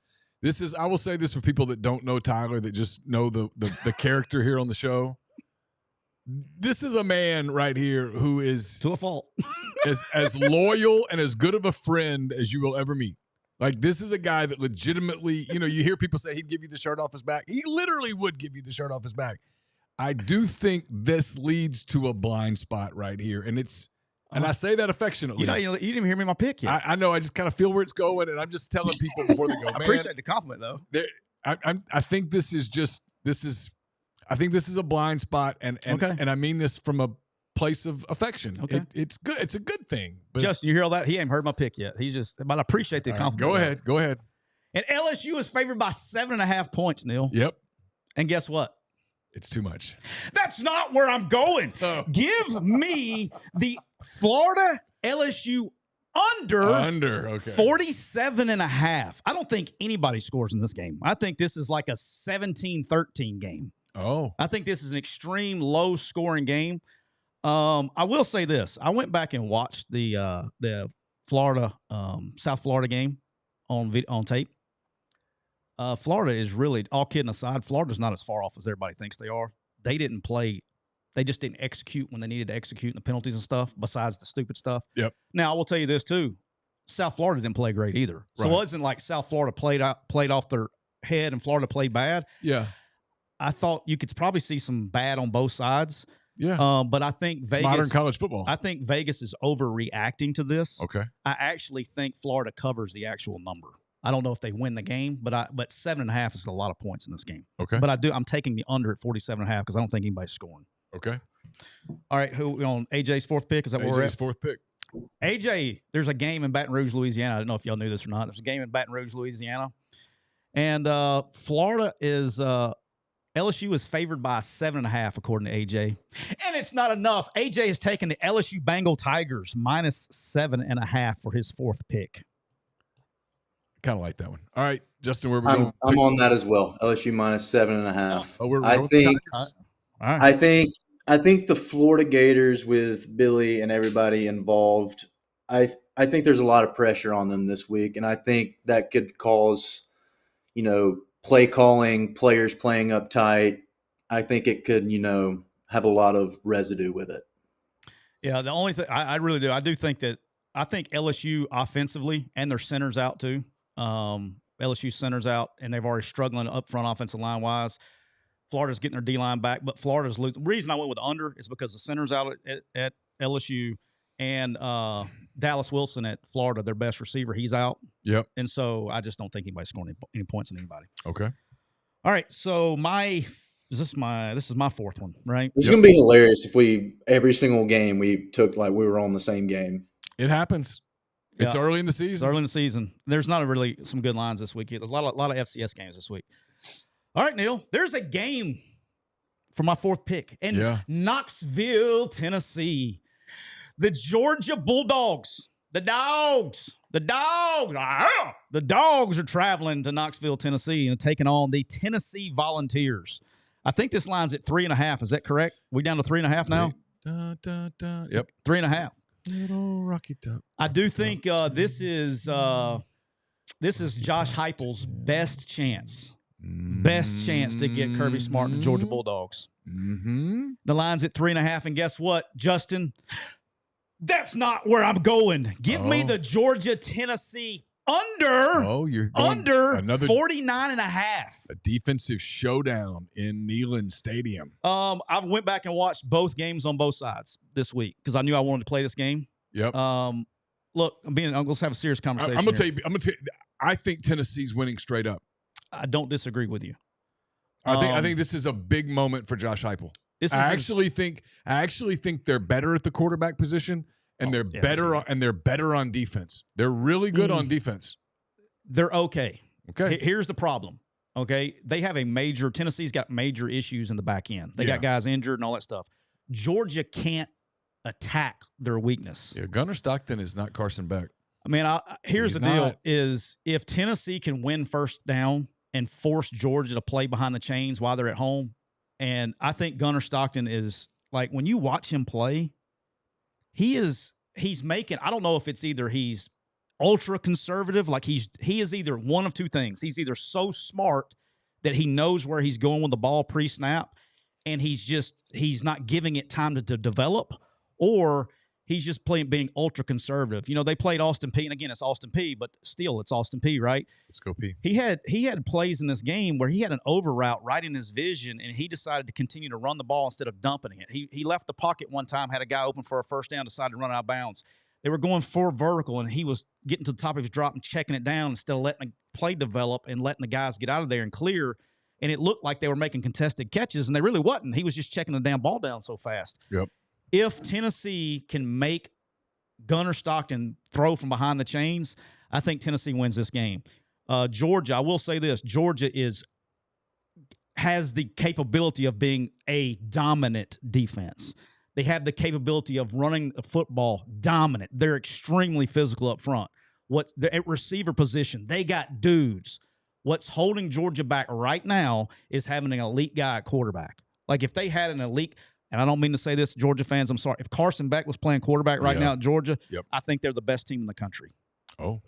Speaker 1: I will say this for people that don't know Tyler, that just know the character here on the show. This is a man right here who is
Speaker 2: to a fault.
Speaker 1: as loyal and as good of a friend as you will ever meet. Like, this is a guy that legitimately, you hear people say he'd give you the shirt off his back. He literally would give you the shirt off his back. I do think this leads to a blind spot right here. And I say that affectionately.
Speaker 2: You didn't even hear me my pick yet.
Speaker 1: I know. I just kind of feel where it's going, and I'm just telling people before they go, man.
Speaker 2: I appreciate the compliment, though.
Speaker 1: I think this is a blind spot, and I mean this from a place of affection.
Speaker 2: Okay.
Speaker 1: It's good. It's a good thing. But
Speaker 2: Justin, you hear all that? He ain't heard my pick yet. But I appreciate the compliment.
Speaker 1: Go ahead.
Speaker 2: And LSU is favored by 7.5 points, Neal.
Speaker 1: Yep.
Speaker 2: And guess what?
Speaker 1: It's too much.
Speaker 2: That's not where I'm going.
Speaker 1: Oh.
Speaker 2: Give me the Florida LSU under
Speaker 1: Okay.
Speaker 2: 47.5. I don't think anybody scores in this game. I think this is like a 17-13 game.
Speaker 1: Oh.
Speaker 2: I think this is an extreme low scoring game. I will say this. I went back and watched the Florida South Florida game on tape. Florida is really, all kidding aside, Florida's not as far off as everybody thinks they are. They didn't play. They just didn't execute when they needed to execute in the penalties and stuff, besides the stupid stuff.
Speaker 1: Yep.
Speaker 2: Now, I will tell you this, too. South Florida didn't play great either. So it wasn't like South Florida played off their head and Florida played bad.
Speaker 1: Yeah.
Speaker 2: I thought you could probably see some bad on both sides.
Speaker 1: Yeah.
Speaker 2: But I think Vegas.
Speaker 1: Modern college football.
Speaker 2: I think Vegas is overreacting to this.
Speaker 1: Okay.
Speaker 2: I actually think Florida covers the actual number. I don't know if they win the game, but 7.5 is a lot of points in this game.
Speaker 1: Okay.
Speaker 2: But I'm taking the under at 47.5 because I don't think anybody's scoring.
Speaker 1: Okay.
Speaker 2: All right, who on AJ's fourth pick? Is that where we're at?
Speaker 1: AJ's fourth pick.
Speaker 2: AJ, there's a game in Baton Rouge, Louisiana. I don't know if y'all knew this or not. There's a game in Baton Rouge, Louisiana. And Florida is LSU is favored by 7.5, according to AJ. And it's not enough. AJ has taken the LSU Bengal Tigers minus 7.5 for his fourth pick.
Speaker 3: Kind
Speaker 1: of like that one. All right, Justin, where we going?
Speaker 3: I'm on that as well. LSU minus 7.5.
Speaker 1: Oh, we're
Speaker 3: I think.
Speaker 1: All right.
Speaker 3: I think the Florida Gators with Billy and everybody involved. I think there's a lot of pressure on them this week, and I think that could cause, play calling, players playing uptight. I think it could, have a lot of residue with it.
Speaker 2: Yeah, the only thing I really do, I think LSU offensively and their centers out too. LSU centers out, and they've already struggling up front offensive line wise. Florida's getting their D-line back, but Florida's losing. The reason I went with under is because the center's out at LSU, and Dallas Wilson at Florida, their best receiver, he's out.
Speaker 1: Yep.
Speaker 2: And so I just don't think anybody's scoring any points on anybody.
Speaker 1: Okay.
Speaker 2: All right. So this is my fourth one, right?
Speaker 3: It's going to be hilarious if every single game we took like we were on the same game.
Speaker 1: It happens. It's early in the season.
Speaker 2: It's early in the season. There's not really some good lines this week. There's a lot of FCS games this week. All right, Neal, there's a game for my fourth pick in Knoxville, Tennessee. The Georgia Bulldogs, the dogs are traveling to Knoxville, Tennessee and taking on the Tennessee Volunteers. I think this line's at 3.5. Is that correct? We down to 3.5 now?
Speaker 1: Yep.
Speaker 2: 3.5.
Speaker 1: Little Rocky Top.
Speaker 2: I do think this is Josh Heupel's best chance to get Kirby Smart and the Georgia Bulldogs.
Speaker 1: Mm-hmm.
Speaker 2: The line's at 3.5, and guess what, Justin? That's not where I'm going. Give me the Georgia Tennessee under.
Speaker 1: Oh, you're going
Speaker 2: under 49.5.
Speaker 1: A defensive showdown in Neyland Stadium.
Speaker 2: I went back and watched both games on both sides this week because I knew I wanted to play this game.
Speaker 1: Yep.
Speaker 2: Look, let's have a serious conversation.
Speaker 1: I'm gonna tell you. I think Tennessee's winning straight up.
Speaker 2: I don't disagree with you.
Speaker 1: I think this is a big moment for Josh Heupel. I actually think they're better at the quarterback position, and they're better on defense. They're really good on defense.
Speaker 2: They're okay.
Speaker 1: Okay.
Speaker 2: Here's the problem. Okay, they have Tennessee's got major issues in the back end. They got guys injured and all that stuff. Georgia can't attack their weakness.
Speaker 1: Yeah, Gunnar Stockton is not Carson Beck.
Speaker 2: I mean, here's the deal: is if Tennessee can win first down and force Georgia to play behind the chains while they're at home. And I think Gunnar Stockton is, like, when you watch him play, he's making, I don't know if it's either he's ultra conservative, like he is either one of two things. He's either so smart that he knows where he's going with the ball pre-snap, and he's not giving it time to develop, or he's just being ultra conservative. They played Austin Peay, and again, it's Austin Peay, but still, it's Austin Peay, right?
Speaker 1: Let's go Peay.
Speaker 2: He had plays in this game where he had an over route right in his vision, and he decided to continue to run the ball instead of dumping it. He left the pocket one time, had a guy open for a first down, decided to run out of bounds. They were going for vertical, and he was getting to the top of his drop and checking it down instead of letting the play develop and letting the guys get out of there and clear. And it looked like they were making contested catches, and they really wasn't. He was just checking the damn ball down so fast.
Speaker 1: Yep.
Speaker 2: If Tennessee can make Gunnar Stockton throw from behind the chains, I think Tennessee wins this game. Georgia, I will say this. Georgia is has the capability of being a dominant defense. They have the capability of running the football dominant. They're extremely physical up front. At receiver position, they got dudes. What's holding Georgia back right now is having an elite guy at quarterback. Like if they had an elite, and I don't mean to say this, Georgia fans, I'm sorry. If Carson Beck was playing quarterback right now at Georgia, I think they're the best team in the country.
Speaker 1: Oh.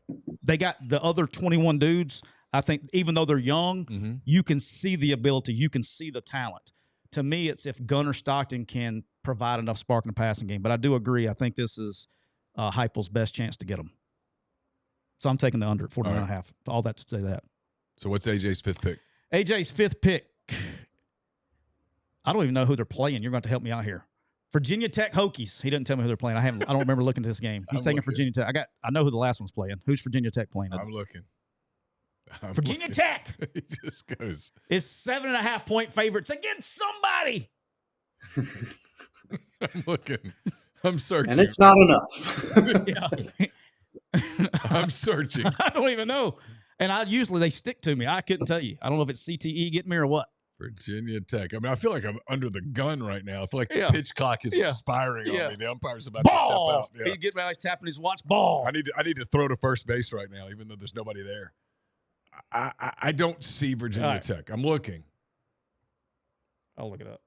Speaker 2: They got the other 21 dudes. I think even though they're young, you can see the ability. You can see the talent. To me, it's if Gunnar Stockton can provide enough spark in the passing game. But I do agree. I think this is Heupel's best chance to get them. So I'm taking the under at 49.5. All that to say that.
Speaker 1: So what's AJ's fifth pick?
Speaker 2: AJ's fifth pick. I don't even know who they're playing. You're going to have to help me out here. Virginia Tech Hokies. He didn't tell me who they're playing. I don't remember looking at this game. He's taking Virginia Tech. I know who the last one's playing. Who's Virginia Tech playing?
Speaker 1: I'm looking.
Speaker 2: Virginia Tech.
Speaker 1: He just goes.
Speaker 2: Is 7.5-point favorites against somebody.
Speaker 1: I'm looking. I'm searching.
Speaker 3: And it's not enough.
Speaker 1: I'm searching.
Speaker 2: I don't even know. And they stick to me. I couldn't tell you. I don't know if it's CTE getting me or what.
Speaker 1: Virginia Tech. I mean, I feel like I'm under the gun right now. I feel like the pitch clock is expiring on me. The umpire's about to step out.
Speaker 2: He's getting ready, he's tapping his watch. Ball.
Speaker 1: I need to throw to first base right now, even though there's nobody there. I don't see Virginia Tech. I'm looking.
Speaker 2: I'll look it up.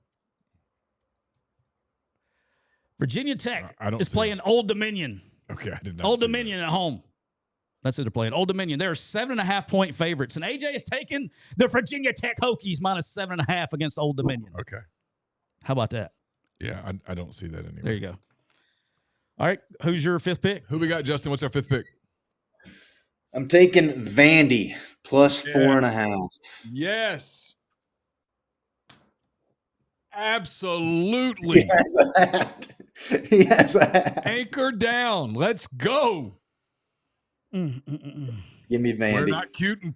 Speaker 2: Virginia Tech is playing
Speaker 1: it.
Speaker 2: Old Dominion.
Speaker 1: Okay, I did not.
Speaker 2: Old Dominion at home. That's who they're playing. Old Dominion. They're 7.5-point favorites. And AJ is taking the Virginia Tech Hokies minus 7.5 against Old Dominion.
Speaker 1: Okay.
Speaker 2: How about that?
Speaker 1: Yeah, I don't see that anywhere.
Speaker 2: There you go. All right. Who's your fifth pick?
Speaker 1: Who we got, Justin? What's our fifth pick?
Speaker 3: I'm taking Vandy plus 4.5.
Speaker 1: Yes. Absolutely.
Speaker 3: Yes.
Speaker 1: Anchor down. Let's go.
Speaker 3: Give me Vandy.
Speaker 1: We're not cute and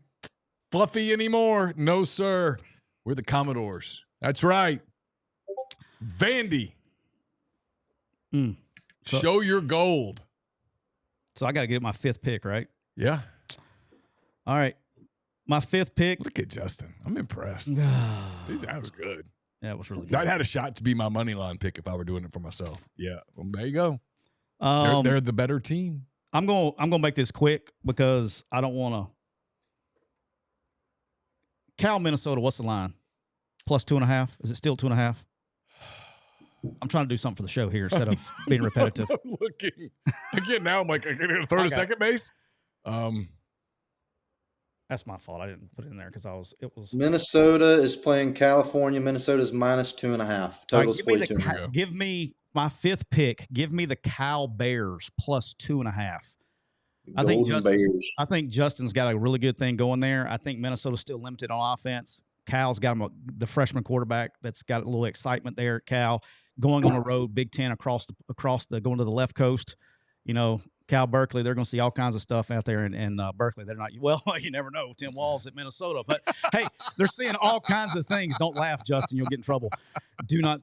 Speaker 1: fluffy anymore. No, sir. We're the Commodores. That's right. Vandy. Show your gold.
Speaker 2: So I got to get my fifth pick, right?
Speaker 1: Yeah.
Speaker 2: All right. My fifth pick.
Speaker 1: Look at Justin. I'm impressed. That was good.
Speaker 2: Yeah, it was really good.
Speaker 1: That had a shot to be my money line pick if I were doing it for myself. Yeah. Well, there you go. They're the better team.
Speaker 2: I'm gonna make this quick because I don't want to. Cal, Minnesota. What's the line? Plus 2.5. Is it still 2.5? I'm trying to do something for the show here instead of being repetitive.
Speaker 1: I'm looking again. Now I'm like, I'm gonna throw to second base.
Speaker 2: That's my fault. I didn't put it in there because it was.
Speaker 3: Minnesota is playing California. Minnesota's minus 2.5. Total's 42.
Speaker 2: Give me my fifth pick. Give me the Cal Bears plus 2.5. I think Justin's got a really good thing going there. I think Minnesota's still limited on offense. Cal's got the freshman quarterback that's got a little excitement there at Cal. Going on the road, Big Ten across the going to the left coast. Cal Berkeley, they're going to see all kinds of stuff out there in Berkeley. They're not, well, you never know. Tim Walz at Minnesota. But, hey, they're seeing all kinds of things. Don't laugh, Justin. You'll get in trouble.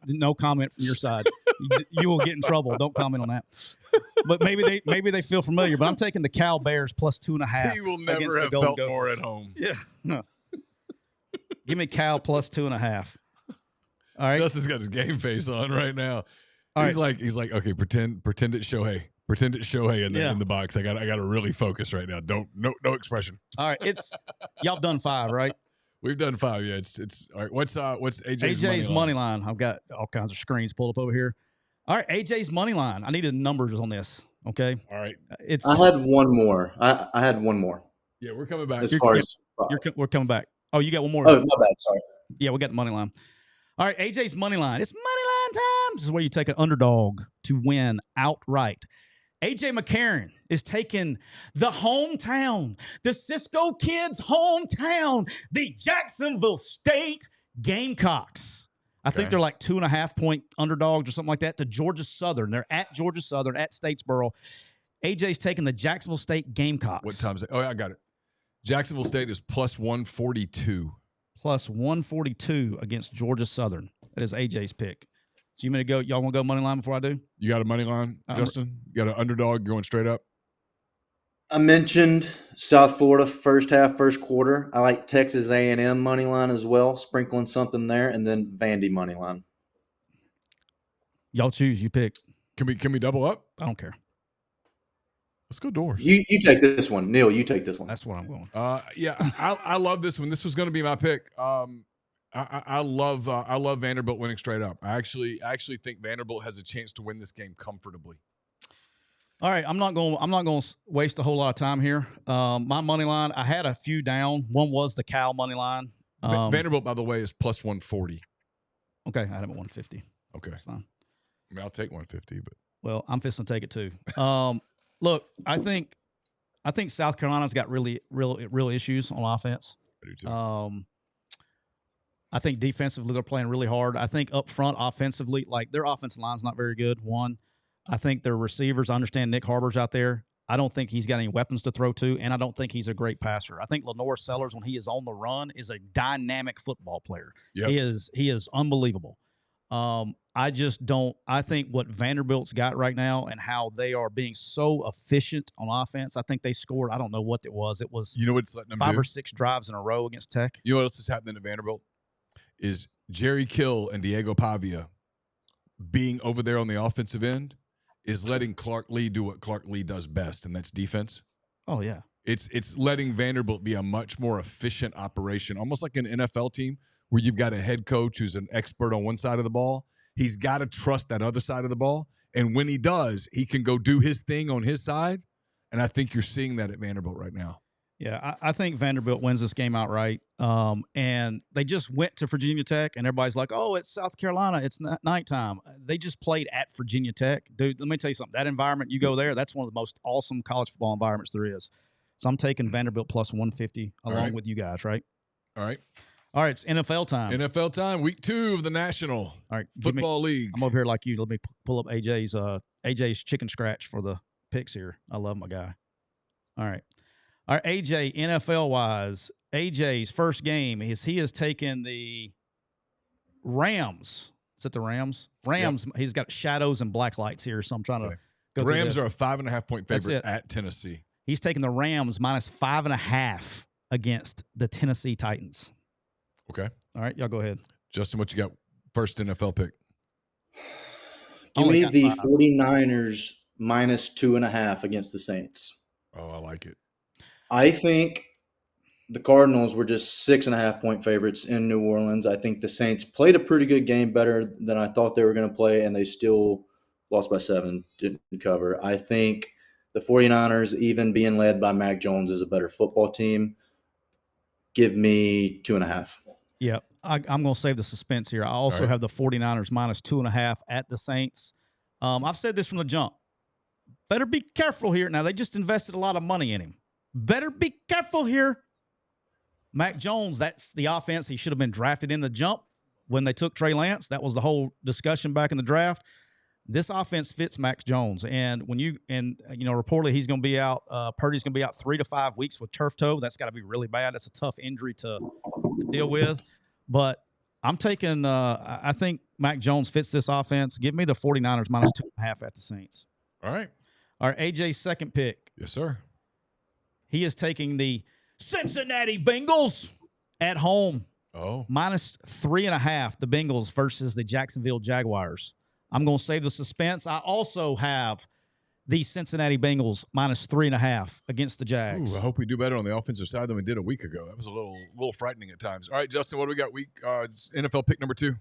Speaker 2: No comment from your side. You will get in trouble. Don't comment on that. But maybe they feel familiar. But I'm taking the Cal Bears plus 2.5.
Speaker 1: He will never have felt more at home.
Speaker 2: Yeah. No. Give me Cal plus 2.5. All right.
Speaker 1: Justin's got his game face on right now. He's like, okay, pretend it's Shohei. Pretend it's Shohei in the box. I got to really focus right now. No expression.
Speaker 2: All right, y'all done 5, right?
Speaker 1: We've done 5. Yeah, it's all right. What's AJ's
Speaker 2: money line? I've got all kinds of screens pulled up over here. All right, AJ's money line. I needed numbers on this. Okay.
Speaker 1: All right.
Speaker 3: I had one more. I had one more.
Speaker 1: Yeah, we're coming back.
Speaker 2: We're coming back. Oh, you got one more.
Speaker 3: Oh, my bad. Sorry.
Speaker 2: Yeah, we got the money line. All right, AJ's money line. It's money line time. This is where you take an underdog to win outright. AJ McCarron is taking the hometown, the Cisco Kids' hometown, the Jacksonville State Gamecocks. I think they're like 2.5-point underdogs or something like that to Georgia Southern. They're at Georgia Southern, at Statesboro. AJ's taking the Jacksonville State Gamecocks.
Speaker 1: What time is it? Oh, I got it. Jacksonville State is plus 142.
Speaker 2: Plus 142 against Georgia Southern. That is AJ's pick. So you want to go? Y'all want to go money line before I do?
Speaker 1: You got a money line, Justin? You got an underdog going straight up?
Speaker 3: I mentioned South Florida first half, first quarter. I like Texas A&M money line as well, sprinkling something there, and then Vandy money line.
Speaker 2: Y'all choose. You pick.
Speaker 1: Can we double up?
Speaker 2: I don't care.
Speaker 1: Let's go Doors.
Speaker 3: You take this one, Neal. You take this one.
Speaker 2: That's what I'm going.
Speaker 1: Yeah, I love this one. This was going to be my pick. I love Vanderbilt winning straight up. I actually think Vanderbilt has a chance to win this game comfortably.
Speaker 2: All right, I'm not going to waste a whole lot of time here. My money line, I had a few down. One was the Cal money line.
Speaker 1: Vanderbilt, by the way, is plus 140.
Speaker 2: Okay, I had him at 150.
Speaker 1: Okay,
Speaker 2: that's fine.
Speaker 1: I mean, I'll take 150, but
Speaker 2: well, I'm fixing to take it too. Look, I think South Carolina's got real issues on offense.
Speaker 1: I do too.
Speaker 2: I think defensively they're playing really hard. I think up front offensively, like their offensive line's not very good. One, I think their receivers, I understand Nick Harbor's out there. I don't think he's got any weapons to throw to, and I don't think he's a great passer. I think Lenore Sellers, when he is on the run, is a dynamic football player. Yep. He is unbelievable. I just don't – I think what Vanderbilt's got right now and how they are being so efficient on offense, I think they scored – I don't know what it was. It was
Speaker 1: what's letting them
Speaker 2: 5 or 6 drives in a row against Tech.
Speaker 1: You know what else is happening at Vanderbilt? Is Jerry Kill and Diego Pavia being over there on the offensive end is letting Clark Lee do what Clark Lee does best, and that's defense.
Speaker 2: Oh, yeah.
Speaker 1: It's letting Vanderbilt be a much more efficient operation, almost like an NFL team where you've got a head coach who's an expert on one side of the ball. He's got to trust that other side of the ball, and when he does, he can go do his thing on his side, and I think you're seeing that at Vanderbilt right now.
Speaker 2: Yeah, I think Vanderbilt wins this game outright. And they just went to Virginia Tech, and everybody's like, oh, it's South Carolina. It's nighttime. They just played at Virginia Tech. Dude, let me tell you something. That environment, you go there, that's one of the most awesome college football environments there is. So I'm taking Vanderbilt plus 150 along with you guys, right?
Speaker 1: All right.
Speaker 2: All right, it's NFL time.
Speaker 1: NFL time, week 2 of the National Football League.
Speaker 2: I'm over here like you. Let me pull up AJ's chicken scratch for the picks here. I love my guy. All right. All right, AJ, NFL-wise, AJ's first game is he has taken the Rams. Is it the Rams? Rams, yep. He's got shadows and black lights here, so I'm trying to go through
Speaker 1: Rams
Speaker 2: this.
Speaker 1: Are a 5.5-point favorite at Tennessee.
Speaker 2: He's taking the Rams minus 5.5 against the Tennessee Titans.
Speaker 1: Okay.
Speaker 2: All right, y'all go ahead.
Speaker 1: Justin, what you got? First NFL pick.
Speaker 3: Give me the 49ers minus 2.5 against the Saints.
Speaker 1: Oh, I like it.
Speaker 3: I think the Cardinals were just 6.5-point favorites in New Orleans. I think the Saints played a pretty good game, better than I thought they were going to play, and they still lost by 7, didn't cover. I think the 49ers, even being led by Mac Jones, is a better football team. Give me 2.5.
Speaker 2: Yeah, I'm going to save the suspense here. I also have the 49ers minus 2.5 at the Saints. I've said this from the jump. Better be careful here. Now, they just invested a lot of money in him. Better be careful here. Mac Jones, that's the offense. He should have been drafted in the jump when they took Trey Lance. That was the whole discussion back in the draft. This offense fits Mac Jones. And reportedly he's going to be out. Purdy's going to be out 3 to 5 weeks with turf toe. That's got to be really bad. That's a tough injury to deal with. But I'm taking I think Mac Jones fits this offense. Give me the 49ers minus 2.5 at the Saints.
Speaker 1: All right.
Speaker 2: AJ's second pick.
Speaker 1: Yes, sir.
Speaker 2: He is taking the Cincinnati Bengals at home.
Speaker 1: Oh.
Speaker 2: Minus 3.5, the Bengals versus the Jacksonville Jaguars. I'm going to save the suspense. I also have the Cincinnati Bengals minus 3.5 against the Jags.
Speaker 1: Ooh, I hope we do better on the offensive side than we did a week ago. That was a little frightening at times. All right, Justin, what do we got? NFL pick number 2.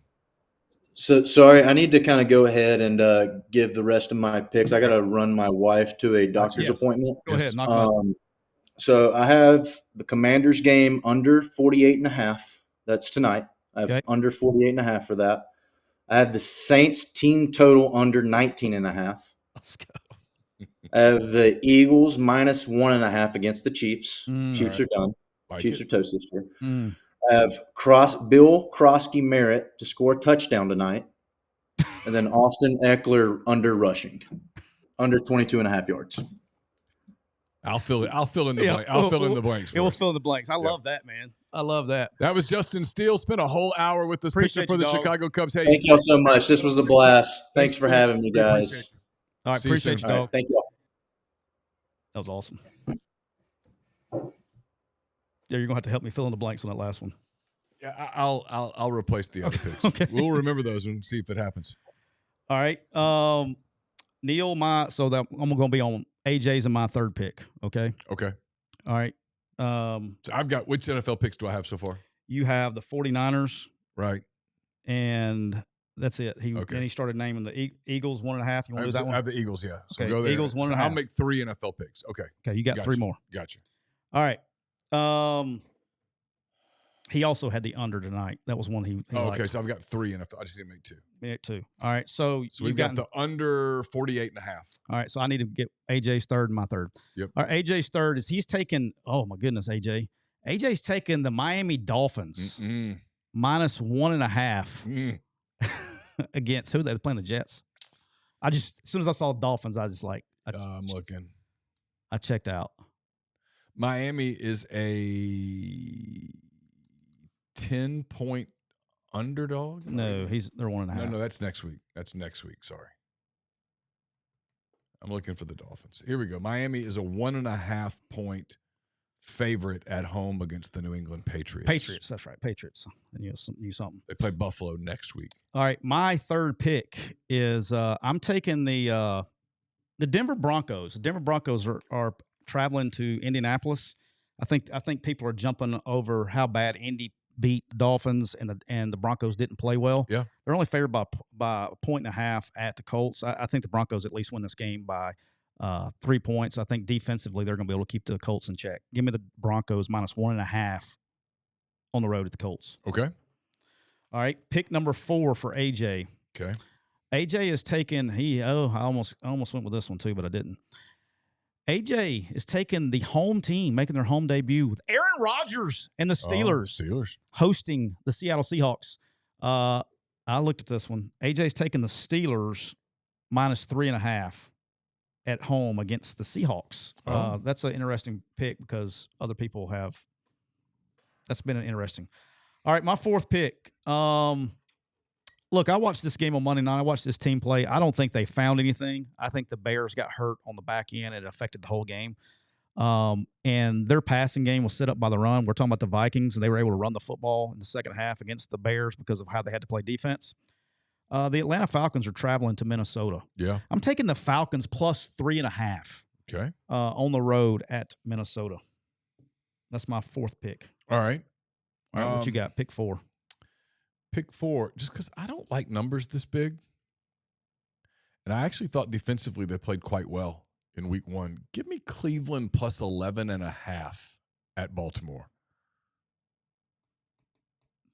Speaker 3: So sorry, I need to kind of go ahead and give the rest of my picks. I got to run my wife to a doctor's appointment.
Speaker 2: Go ahead, knock it.
Speaker 3: So I have the Commanders game under 48.5. That's tonight. I have under 48.5 for that. I have the Saints team total under 19.5.
Speaker 2: Let's go.
Speaker 3: I have the Eagles minus 1.5 against the Chiefs. Chiefs are done. Chiefs are toast this year. I have Bill Krosky Merritt to score a touchdown tonight. And then Austin Eckler under rushing. Under 22.5 yards.
Speaker 1: I'll fill in the blank. I'll fill in the blanks.
Speaker 2: It will fill in the blanks. I love that, man. I love that.
Speaker 1: That was Justin Steele. Spent a whole hour with us pitching for the Chicago Cubs. Hey,
Speaker 3: thank y'all so much. This was a blast. Thanks for having me, guys.
Speaker 2: All right, appreciate you, dog.
Speaker 3: Thank you.
Speaker 2: That was awesome. Yeah, you're gonna have to help me fill in the blanks on that last one.
Speaker 1: Yeah, I'll replace the other picks.
Speaker 2: Okay.
Speaker 1: We'll remember those and see if it happens.
Speaker 2: All right. Neal, I'm gonna be on AJ's and my third pick. Okay.
Speaker 1: Okay.
Speaker 2: All right.
Speaker 1: So I've got, which NFL picks do I have so far?
Speaker 2: You have the 49ers.
Speaker 1: Right.
Speaker 2: And that's it.
Speaker 1: Okay.
Speaker 2: Then he started naming the Eagles 1.5. You want to do that one?
Speaker 1: I have the Eagles, yeah. So
Speaker 2: Okay,
Speaker 1: go there.
Speaker 2: Eagles 1.5.
Speaker 1: I'll make 3 NFL picks. Okay.
Speaker 2: Okay, you got
Speaker 1: Gotcha.
Speaker 2: 3 more.
Speaker 1: Gotcha.
Speaker 2: All right. He also had the under tonight. That was one he
Speaker 1: okay.
Speaker 2: liked.
Speaker 1: So I've got 3 NFL. I just need to make 2.
Speaker 2: Me too. All right. So
Speaker 1: we've got the under 48.5.
Speaker 2: All right. So I need to get AJ's third and my third.
Speaker 1: Yep.
Speaker 2: All right. AJ's third is he's taking, oh my goodness, AJ. AJ's taking the Miami Dolphins minus 1.5 against who? They're playing the Jets. As soon as I saw Dolphins, I just like,
Speaker 1: I'm looking.
Speaker 2: I checked out.
Speaker 1: Miami is a 10-point underdog.
Speaker 2: No, they're 1.5.
Speaker 1: No, that's next week. Sorry. I'm looking for the Dolphins. Here we go. Miami is a 1.5 point favorite at home against the New England Patriots.
Speaker 2: Patriots, that's right. Patriots. And you something.
Speaker 1: They play Buffalo next week.
Speaker 2: All right, my third pick is I'm taking the Denver Broncos. The Denver Broncos are traveling to Indianapolis. I think people are jumping over how bad Indy beat the Dolphins and the Broncos didn't play well.
Speaker 1: Yeah,
Speaker 2: they're only favored by 1.5 at the Colts. I think the Broncos at least win this game by 3 points. I think defensively they're going to be able to keep the Colts in check. Give me the Broncos minus 1.5 on the road at the Colts.
Speaker 1: Okay.
Speaker 2: All right. Pick number 4 for AJ.
Speaker 1: Okay.
Speaker 2: AJ is taking I almost went with this one too, but I didn't. AJ is taking the home team, making their home debut with Aaron Rodgers and the Steelers. Hosting the Seattle Seahawks. I looked at this one. AJ's taking the Steelers minus 3.5 at home against the Seahawks. That's an interesting pick because other people have. That's been an interesting. All right, my fourth pick. Look, I watched this game on Monday night. I watched this team play. I don't think they found anything. I think the Bears got hurt on the back end. It affected the whole game. And their passing game was set up by the run. We're talking about the Vikings, and they were able to run the football in the second half against the Bears because of how they had to play defense. The Atlanta Falcons are traveling to Minnesota.
Speaker 1: Yeah.
Speaker 2: I'm taking the Falcons plus 3.5.
Speaker 1: Okay.
Speaker 2: On the road at Minnesota. That's my fourth pick.
Speaker 1: All right.
Speaker 2: All right, what you got? Pick 4.
Speaker 1: Pick 4, just because I don't like numbers this big. And I actually thought defensively they played quite well in week 1. Give me Cleveland plus 11.5 at Baltimore.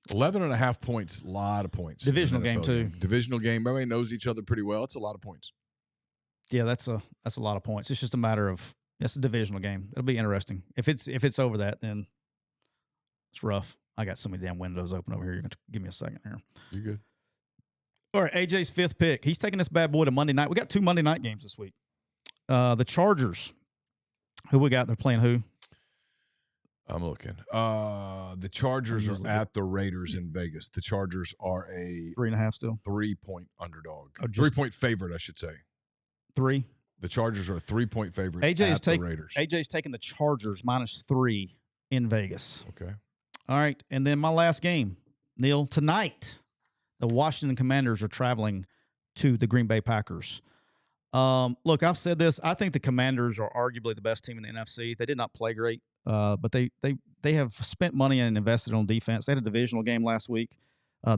Speaker 1: 11.5 points, a lot of points.
Speaker 2: Divisional game too.
Speaker 1: Divisional game. Everybody knows each other pretty well. It's a lot of points.
Speaker 2: Yeah, that's a lot of points. It's just a matter of it's a divisional game. It'll be interesting. If it's over that, then it's rough. I got so many damn windows open over here. You're going to give me a second here.
Speaker 1: You're good.
Speaker 2: All right, AJ's fifth pick. He's taking this bad boy to Monday night. We got 2 Monday night games this week. The Chargers. Who we got? They're playing who?
Speaker 1: I'm looking. The Chargers are at the Raiders in Vegas. The Chargers are a
Speaker 2: 3.5 still.
Speaker 1: 3-point underdog.
Speaker 2: Oh,
Speaker 1: 3-point favorite, I should say.
Speaker 2: 3.
Speaker 1: The Chargers are a 3-point favorite the Raiders.
Speaker 2: AJ's taking the Chargers minus 3 in Vegas.
Speaker 1: Okay.
Speaker 2: All right. And then my last game, Neal, tonight, the Washington Commanders are traveling to the Green Bay Packers. Look, I've said this. I think the Commanders are arguably the best team in the NFC. They did not play great, but they have spent money and invested on defense. They had a divisional game last week.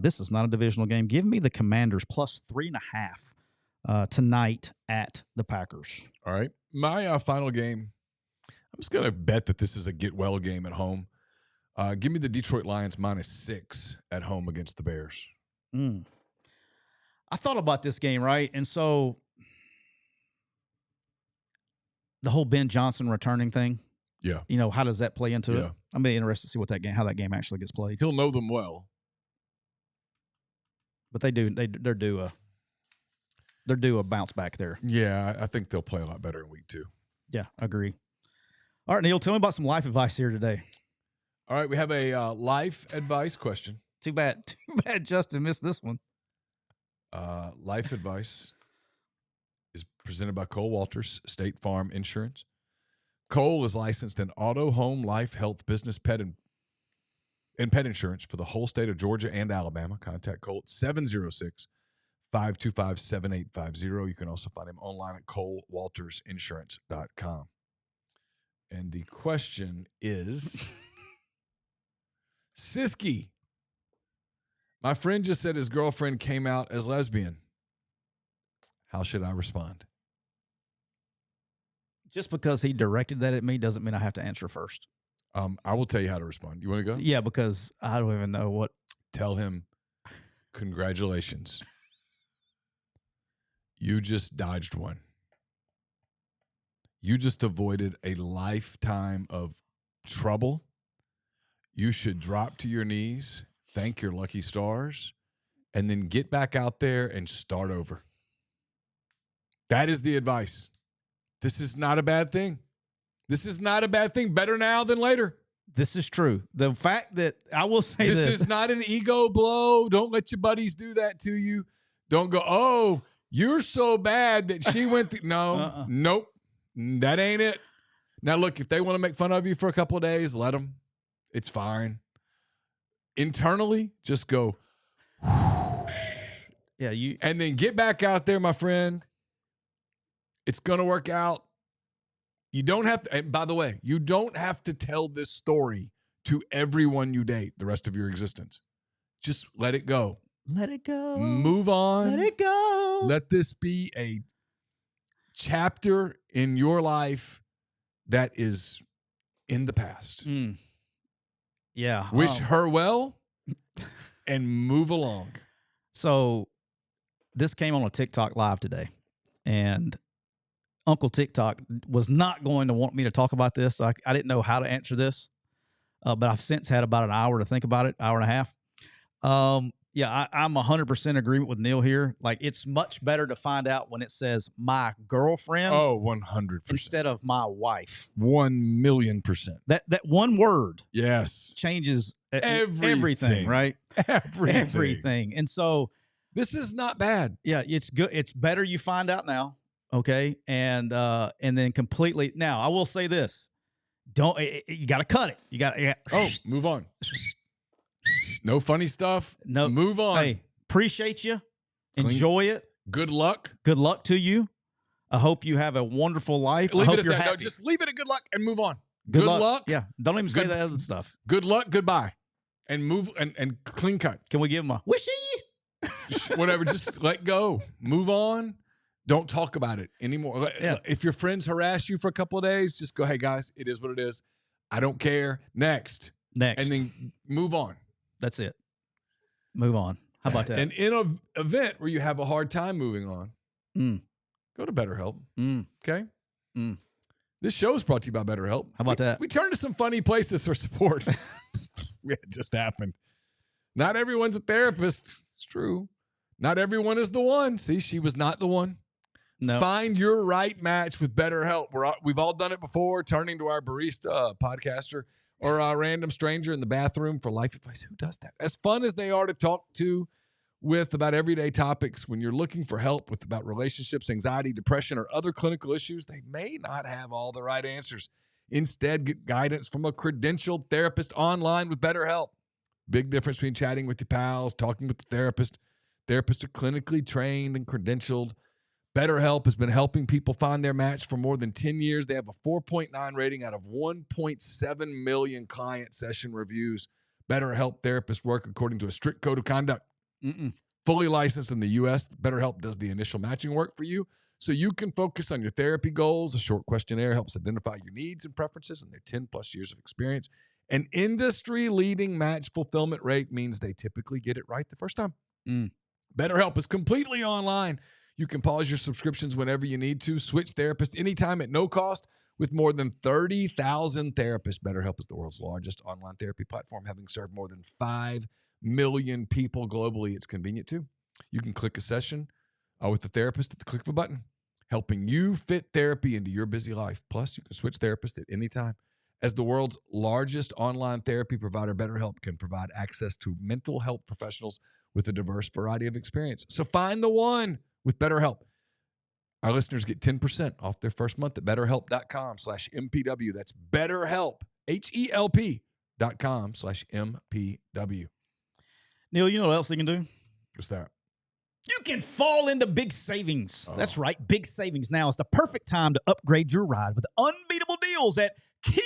Speaker 2: This is not a divisional game. Give me the Commanders plus 3.5 tonight at the Packers.
Speaker 1: All right. My final game, I'm just going to bet that this is a get-well game at home. Give me the Detroit Lions minus 6 at home against the Bears.
Speaker 2: I thought about this game, right? And so the whole Ben Johnson returning thing.
Speaker 1: Yeah.
Speaker 2: You know, how does that play into it? I'm really interested to see how that game actually gets played.
Speaker 1: He'll know them well.
Speaker 2: But they're due a bounce back there.
Speaker 1: Yeah, I think they'll play a lot better in week 2.
Speaker 2: Yeah, I agree. All right, Neal, tell me about some life advice here today.
Speaker 1: All right, we have a life advice question.
Speaker 2: Too bad Justin missed this one.
Speaker 1: Life advice is presented by Cole Walters, State Farm Insurance. Cole is licensed in auto, home, life, health, business, pet, and pet insurance for the whole state of Georgia and Alabama. Contact Cole at 706-525-7850. You can also find him online at colewaltersinsurance.com. And the question is, Siskey, my friend just said his girlfriend came out as lesbian. How should I respond?
Speaker 2: Just because he directed that at me doesn't mean I have to answer first.
Speaker 1: I will tell you how to respond. You want to go?
Speaker 2: Yeah, because I don't even know what.
Speaker 1: Tell him, congratulations. You just dodged one. You just avoided a lifetime of trouble. You should drop to your knees, thank your lucky stars, and then get back out there and start over. That is the advice. This is not a bad thing. This is not a bad thing. Better now than later.
Speaker 2: This is true. The fact that I will say
Speaker 1: this is not an ego blow. Don't let your buddies do that to you. Don't go, oh, you're so bad that she went through. No, nope. That ain't it. Now, look, if they want to make fun of you for a couple of days, let them. It's fine. Internally, just go.
Speaker 2: Yeah,
Speaker 1: and then get back out there, my friend. It's going to work out. You don't have to, and by the way, you don't have to tell this story to everyone you date the rest of your existence. Just let it go.
Speaker 2: Let it go.
Speaker 1: Move on.
Speaker 2: Let it go.
Speaker 1: Let this be a chapter in your life that is in the past.
Speaker 2: Yeah.
Speaker 1: Wish her well and move along.
Speaker 2: So this came on a TikTok live today, and Uncle TikTok was not going to want me to talk about this. So I didn't know how to answer this, but I've since had about an hour to think about it, hour and a half. Yeah, I'm 100% agreement with Neal here. Like, it's much better to find out when it says my girlfriend.
Speaker 1: Oh, 100%.
Speaker 2: Instead of my wife.
Speaker 1: 1,000,000%.
Speaker 2: That one word.
Speaker 1: Yes.
Speaker 2: Changes everything, right? Everything. And so.
Speaker 1: This is not bad.
Speaker 2: Yeah, it's good. It's better you find out now. Okay. And then completely. Now, I will say this. You got to cut it. You got
Speaker 1: oh, move on. No funny stuff.
Speaker 2: No,
Speaker 1: move on.
Speaker 2: Hey, appreciate you. Enjoy it.
Speaker 1: Good luck.
Speaker 2: Good luck to you. I hope you have a wonderful life. I hope you're happy.
Speaker 1: No, just leave it at good luck and move on.
Speaker 2: Good luck. Yeah. Don't even say that other stuff.
Speaker 1: Good luck. Goodbye. And move and clean cut.
Speaker 2: Can we give him a wishy?
Speaker 1: Whatever. Just let go. Move on. Don't talk about it anymore.
Speaker 2: Yeah.
Speaker 1: If your friends harass you for a couple of days, just go, hey, guys, it is what it is. I don't care. Next. And then move on.
Speaker 2: That's it. Move on. How about that?
Speaker 1: And in an event where you have a hard time moving on, go to BetterHelp. Okay? This show is brought to you by BetterHelp.
Speaker 2: How about that?
Speaker 1: We turn to some funny places for support. It just happened. Not everyone's a therapist. It's true. Not everyone is the one. See, she was not the one.
Speaker 2: No.
Speaker 1: Find your right match with BetterHelp. We've all done it before, turning to our barista, podcaster, or a random stranger in the bathroom for life advice. Who does that? As fun as they are to talk to with about everyday topics, when you're looking for help about relationships, anxiety, depression, or other clinical issues, they may not have all the right answers. Instead, get guidance from a credentialed therapist online with BetterHelp. Big difference between chatting with your pals, talking with the therapist. Therapists are clinically trained and credentialed. BetterHelp has been helping people find their match for more than 10 years. They have a 4.9 rating out of 1.7 million client session reviews. BetterHelp therapists work according to a strict code of conduct. Fully licensed in the U.S., BetterHelp does the initial matching work for you so you can focus on your therapy goals. A short questionnaire helps identify your needs and preferences, and their 10-plus years of experience. An industry-leading match fulfillment rate means they typically get it right the first time. BetterHelp is completely online. You can pause your subscriptions whenever you need to. Switch therapist anytime at no cost. With more than 30,000 therapists, BetterHelp is the world's largest online therapy platform, having served more than 5 million people globally. It's convenient, too. You can click a session with the therapist at the click of a button, helping you fit therapy into your busy life. Plus, you can switch therapists at any time. As the world's largest online therapy provider, BetterHelp can provide access to mental health professionals with a diverse variety of experience. So find the one with BetterHelp. our listeners get 10% off their first month at betterhelp.com/MPW. That's BetterHelp, HELP.com/MPW.
Speaker 2: Neal, you know what else you can do?
Speaker 1: What's that?
Speaker 2: You can fall into big savings. That's right. Big savings now is the perfect time to upgrade your ride with unbeatable deals at Kia of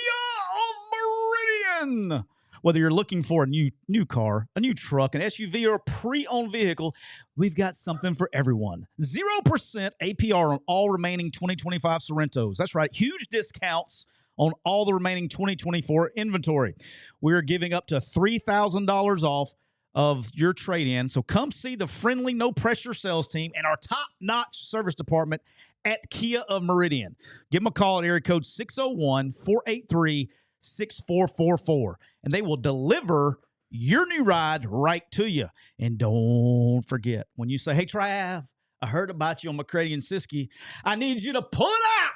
Speaker 2: Meridian. Whether you're looking for a new car, a new truck, an SUV, or a pre-owned vehicle, we've got something for everyone. 0% APR on all remaining 2025 Sorrentos. That's right. Huge discounts on all the remaining 2024 inventory. We're giving up to $3,000 off of your trade-in. So come see the friendly, no-pressure sales team and our top-notch service department at Kia of Meridian. Give them a call at area code 601-483-6444, and they will deliver your new ride right to you. And don't forget, when you say, hey, Trav, I heard about you on McCready and Siskey, I need you to pull it out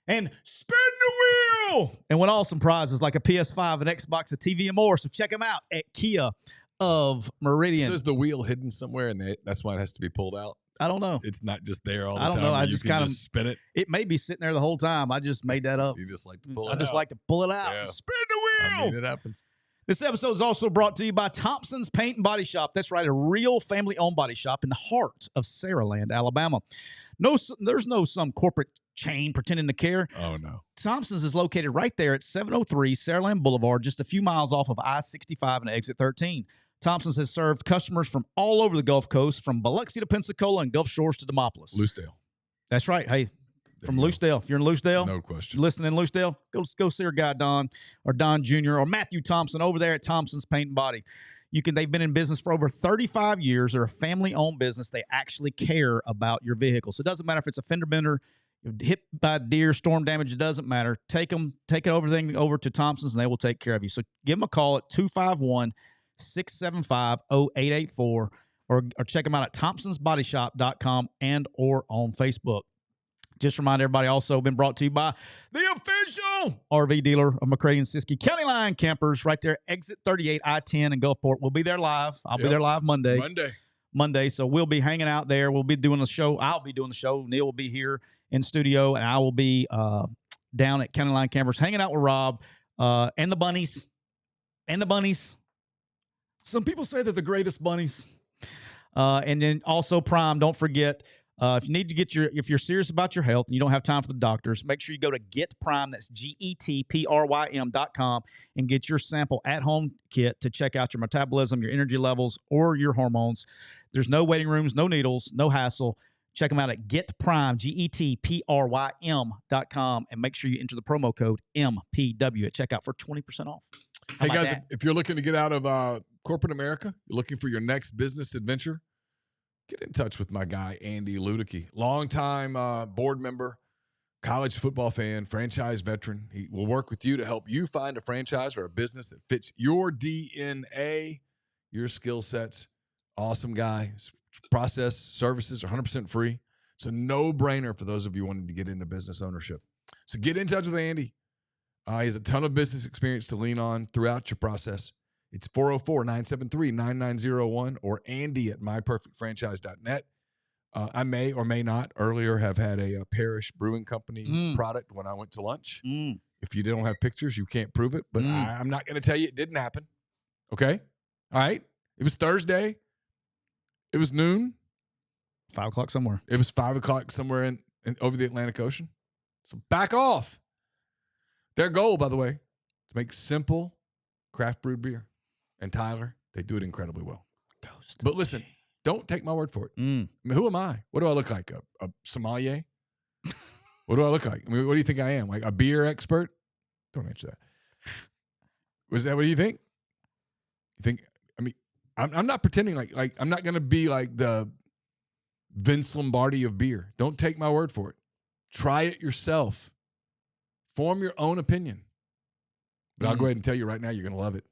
Speaker 2: and spin the wheel and win awesome prizes like a PS5, an Xbox, a TV, and more. So check them out at Kia of Meridian.
Speaker 1: So is the wheel hidden somewhere, and that's why it has to be pulled out?
Speaker 2: I don't know.
Speaker 1: It's not just there all the
Speaker 2: I don't
Speaker 1: time.
Speaker 2: know. I
Speaker 1: You
Speaker 2: just
Speaker 1: can
Speaker 2: kind of
Speaker 1: spin it.
Speaker 2: It may be sitting there the whole time. I just made that up.
Speaker 1: You just like to pull it
Speaker 2: I just like to pull it out and spin the wheel.
Speaker 1: I mean, it happens.
Speaker 2: This episode is also brought to you by Thompson's Paint and Body Shop. That's right, a real family-owned body shop in the heart of Saraland, Alabama. There's no some corporate chain pretending to care.
Speaker 1: Oh, no.
Speaker 2: Thompson's is located right there at 703 Saraland Boulevard, just a few miles off of I-65 and exit 13. Thompson's has served customers from all over the Gulf Coast, from Biloxi to Pensacola and Gulf Shores to Demopolis.
Speaker 1: Loosedale.
Speaker 2: That's right. Hey, from Loosedale. If you're in Loosedale,
Speaker 1: no question.
Speaker 2: Listening in Loosedale, go see our guy Don or Don Jr. or Matthew Thompson over there at Thompson's Paint and Body. They've been in business for over 35 years. They're a family-owned business. They actually care about your vehicle. So it doesn't matter if it's a fender bender, hit by a deer, storm damage, it doesn't matter. Take everything over to Thompson's and they will take care of you. So give them a call at 251-675-0884 or check them out at thompsonsbodyshop.com and or on Facebook. Just remind everybody, also been brought to you by the official RV dealer of McCready and Siskey, County Line Campers, right there, exit 38, I-10 in Gulfport. We'll be there live. I'll be there live Monday. So we'll be hanging out there. We'll be doing the show. I'll be doing the show. Neal will be here in studio, and I will be down at County Line Campers hanging out with Rob and the bunnies. Some people say they're the greatest bunnies. And then also Prime, don't forget, if you need to if you're serious about your health and you don't have time for the doctors, make sure you go to Get Prime. That's GETPRYM.com and get your sample at-home kit to check out your metabolism, your energy levels, or your hormones. There's no waiting rooms, no needles, no hassle. Check them out at Get Prime, GETPRYM.com, and make sure you enter the promo code MPW at checkout for 20% off.
Speaker 1: Hey, guys, if you're looking to get out of corporate America, you're looking for your next business adventure, get in touch with my guy, Andy Ludicky, longtime board member, college football fan, franchise veteran. He will work with you to help you find a franchise or a business that fits your DNA, your skill sets. Awesome guy. Process services are 100% free. It's a no-brainer for those of you wanting to get into business ownership. So get in touch with Andy. He has a ton of business experience to lean on throughout your process. It's 404-973-9901 or Andy at myperfectfranchise.net. I may or may not earlier have had a Parish Brewing Company product when I went to lunch. If you don't have pictures, you can't prove it, but I'm not going to tell you it didn't happen. Okay? All right? It was Thursday. It was noon.
Speaker 2: 5 o'clock somewhere.
Speaker 1: It was 5 o'clock somewhere in over the Atlantic Ocean. So back off. Their goal, by the way, to make simple craft brewed beer. And Tyler, they do it incredibly well.
Speaker 2: Ghost.
Speaker 1: But listen, don't take my word for it. I mean, who am I? What do I look like? A sommelier? What do I look like? I mean, what do you think I am? Like a beer expert? Don't answer that. Was that what you think? You think? I mean, I'm not pretending like I'm not going to be like the Vince Lombardi of beer. Don't take my word for it. Try it yourself. Form your own opinion. But I'll go ahead and tell you right now, you're going to love it.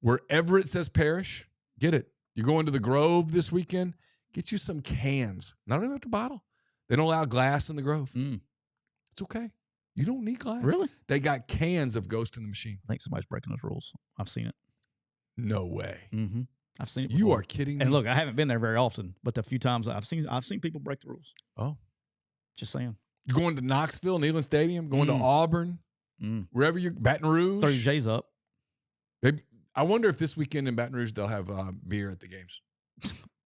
Speaker 1: Wherever it says Parish, get it. You're going to the Grove this weekend, get you some cans. Not even at the bottle. They don't allow glass in the Grove. It's okay. You don't need glass.
Speaker 2: Really?
Speaker 1: They got cans of Ghost in the Machine.
Speaker 2: I think somebody's breaking those rules. I've seen it.
Speaker 1: No way.
Speaker 2: I've seen it before.
Speaker 1: You are kidding me.
Speaker 2: And look, I haven't been there very often, but the few times I've seen people break the rules.
Speaker 1: Oh.
Speaker 2: Just saying.
Speaker 1: You're going to Knoxville, Neyland Stadium, going to Auburn, wherever you're, Baton Rouge.
Speaker 2: Throw your J's up.
Speaker 1: I wonder if this weekend in Baton Rouge they'll have beer at the games.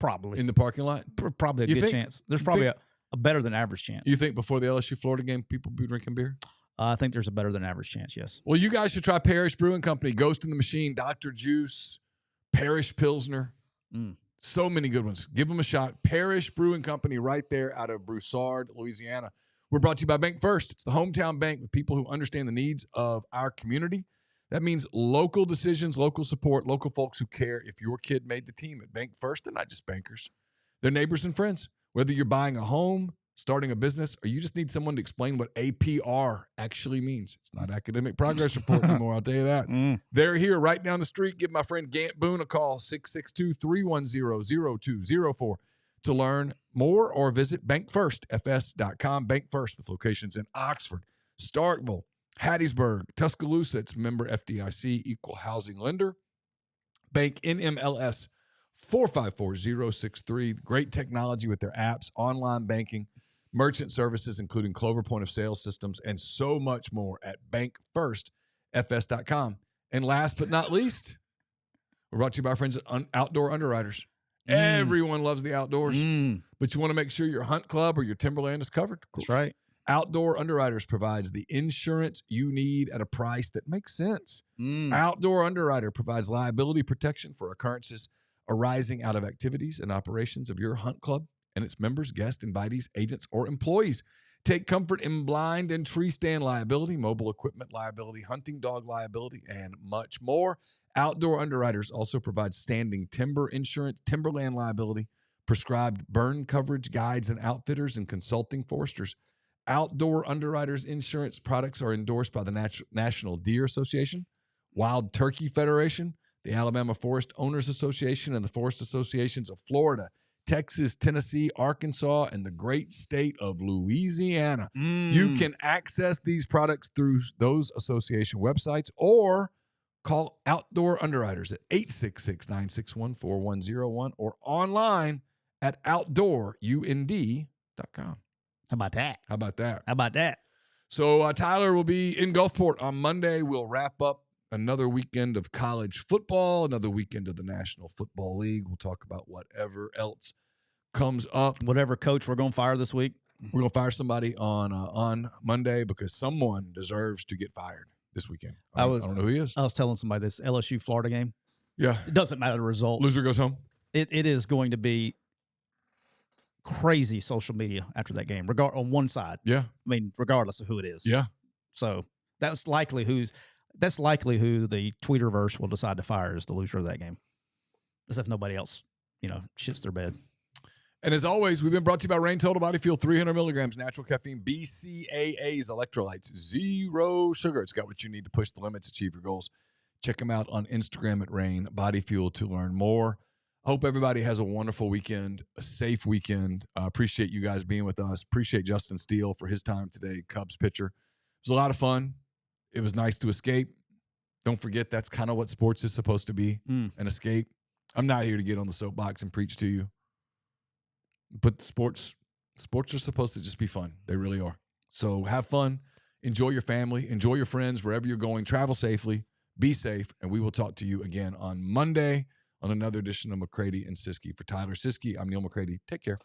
Speaker 2: Probably.
Speaker 1: In the parking lot?
Speaker 2: Probably a good chance. There's probably a better than average chance.
Speaker 1: You think before the LSU Florida game people be drinking beer?
Speaker 2: I think there's a better than average chance, yes.
Speaker 1: Well, you guys should try Parish Brewing Company, Ghost in the Machine, Dr. Juice, Parish Pilsner. So many good ones. Give them a shot. Parish Brewing Company right there out of Broussard, Louisiana. We're brought to you by Bank First. It's the hometown bank with people who understand the needs of our community. That means local decisions, local support, local folks who care. If your kid made the team at Bank First, they're not just bankers. They're neighbors and friends. Whether you're buying a home, starting a business, or you just need someone to explain what APR actually means. It's not academic progress report anymore, I'll tell you that. They're here right down the street. Give my friend Gant Boone a call, 662-310-0204 to learn more or visit bankfirstfs.com. Bank First with locations in Oxford, Starkville, Hattiesburg, Tuscaloosa. It's member FDIC, equal housing lender. Bank NMLS 454063. Great technology with their apps, online banking, merchant services, including Clover point of sale systems, and so much more at bankfirstfs.com. And last but not least, we're brought to you by our friends at Outdoor Underwriters. Everyone loves the outdoors, but you want to make sure your hunt club or your timberland is covered.
Speaker 2: That's right.
Speaker 1: Outdoor Underwriters provides the insurance you need at a price that makes sense. Outdoor Underwriter provides liability protection for occurrences arising out of activities and operations of your hunt club and its members, guests, invitees, agents, or employees. Take comfort in blind and tree stand liability, mobile equipment liability, hunting dog liability, and much more. Outdoor Underwriters also provides standing timber insurance, timberland liability, prescribed burn coverage, guides and outfitters, and consulting foresters. Outdoor Underwriters insurance products are endorsed by the National Deer Association, Wild Turkey Federation, the Alabama Forest Owners Association, and the Forest Associations of Florida, Texas, Tennessee, Arkansas, and the great state of Louisiana. You can access these products through those association websites or call Outdoor Underwriters at 866-961-4101 or online at outdoorund.com.
Speaker 2: How about that?
Speaker 1: How about that?
Speaker 2: How about that?
Speaker 1: So Tyler will be in Gulfport on Monday. We'll wrap up another weekend of college football, another weekend of the National Football League. We'll talk about whatever else comes up.
Speaker 2: Whatever coach we're going to fire this week.
Speaker 1: We're going to fire somebody on Monday because someone deserves to get fired this weekend. I don't know who he is.
Speaker 2: I was telling somebody this LSU Florida game.
Speaker 1: Yeah.
Speaker 2: It doesn't matter the result.
Speaker 1: Loser goes home.
Speaker 2: It is going to be crazy social media after that game, on one side.
Speaker 1: Yeah.
Speaker 2: I mean, regardless of who it is.
Speaker 1: Yeah.
Speaker 2: So that's likely who the Tweeterverse will decide to fire is the loser of that game. As if nobody else, shits their bed.
Speaker 1: And as always, we've been brought to you by Reign Total Body Fuel, 300 milligrams, natural caffeine, BCAAs, electrolytes, zero sugar. It's got what you need to push the limits, achieve your goals. Check them out on Instagram at Reign Body Fuel to learn more. I hope everybody has a wonderful weekend, a safe weekend. Appreciate you guys being with us. Appreciate Justin Steele for his time today, Cubs pitcher. It was a lot of fun. It was nice to escape. Don't forget that's kind of what sports is supposed to be, an escape. I'm not here to get on the soapbox and preach to you. But sports are supposed to just be fun. They really are. So have fun. Enjoy your family. Enjoy your friends wherever you're going. Travel safely. Be safe. And we will talk to you again on Monday on another edition of McCready and Siskey. For Tyler Siskey, I'm Neal McCready. Take care.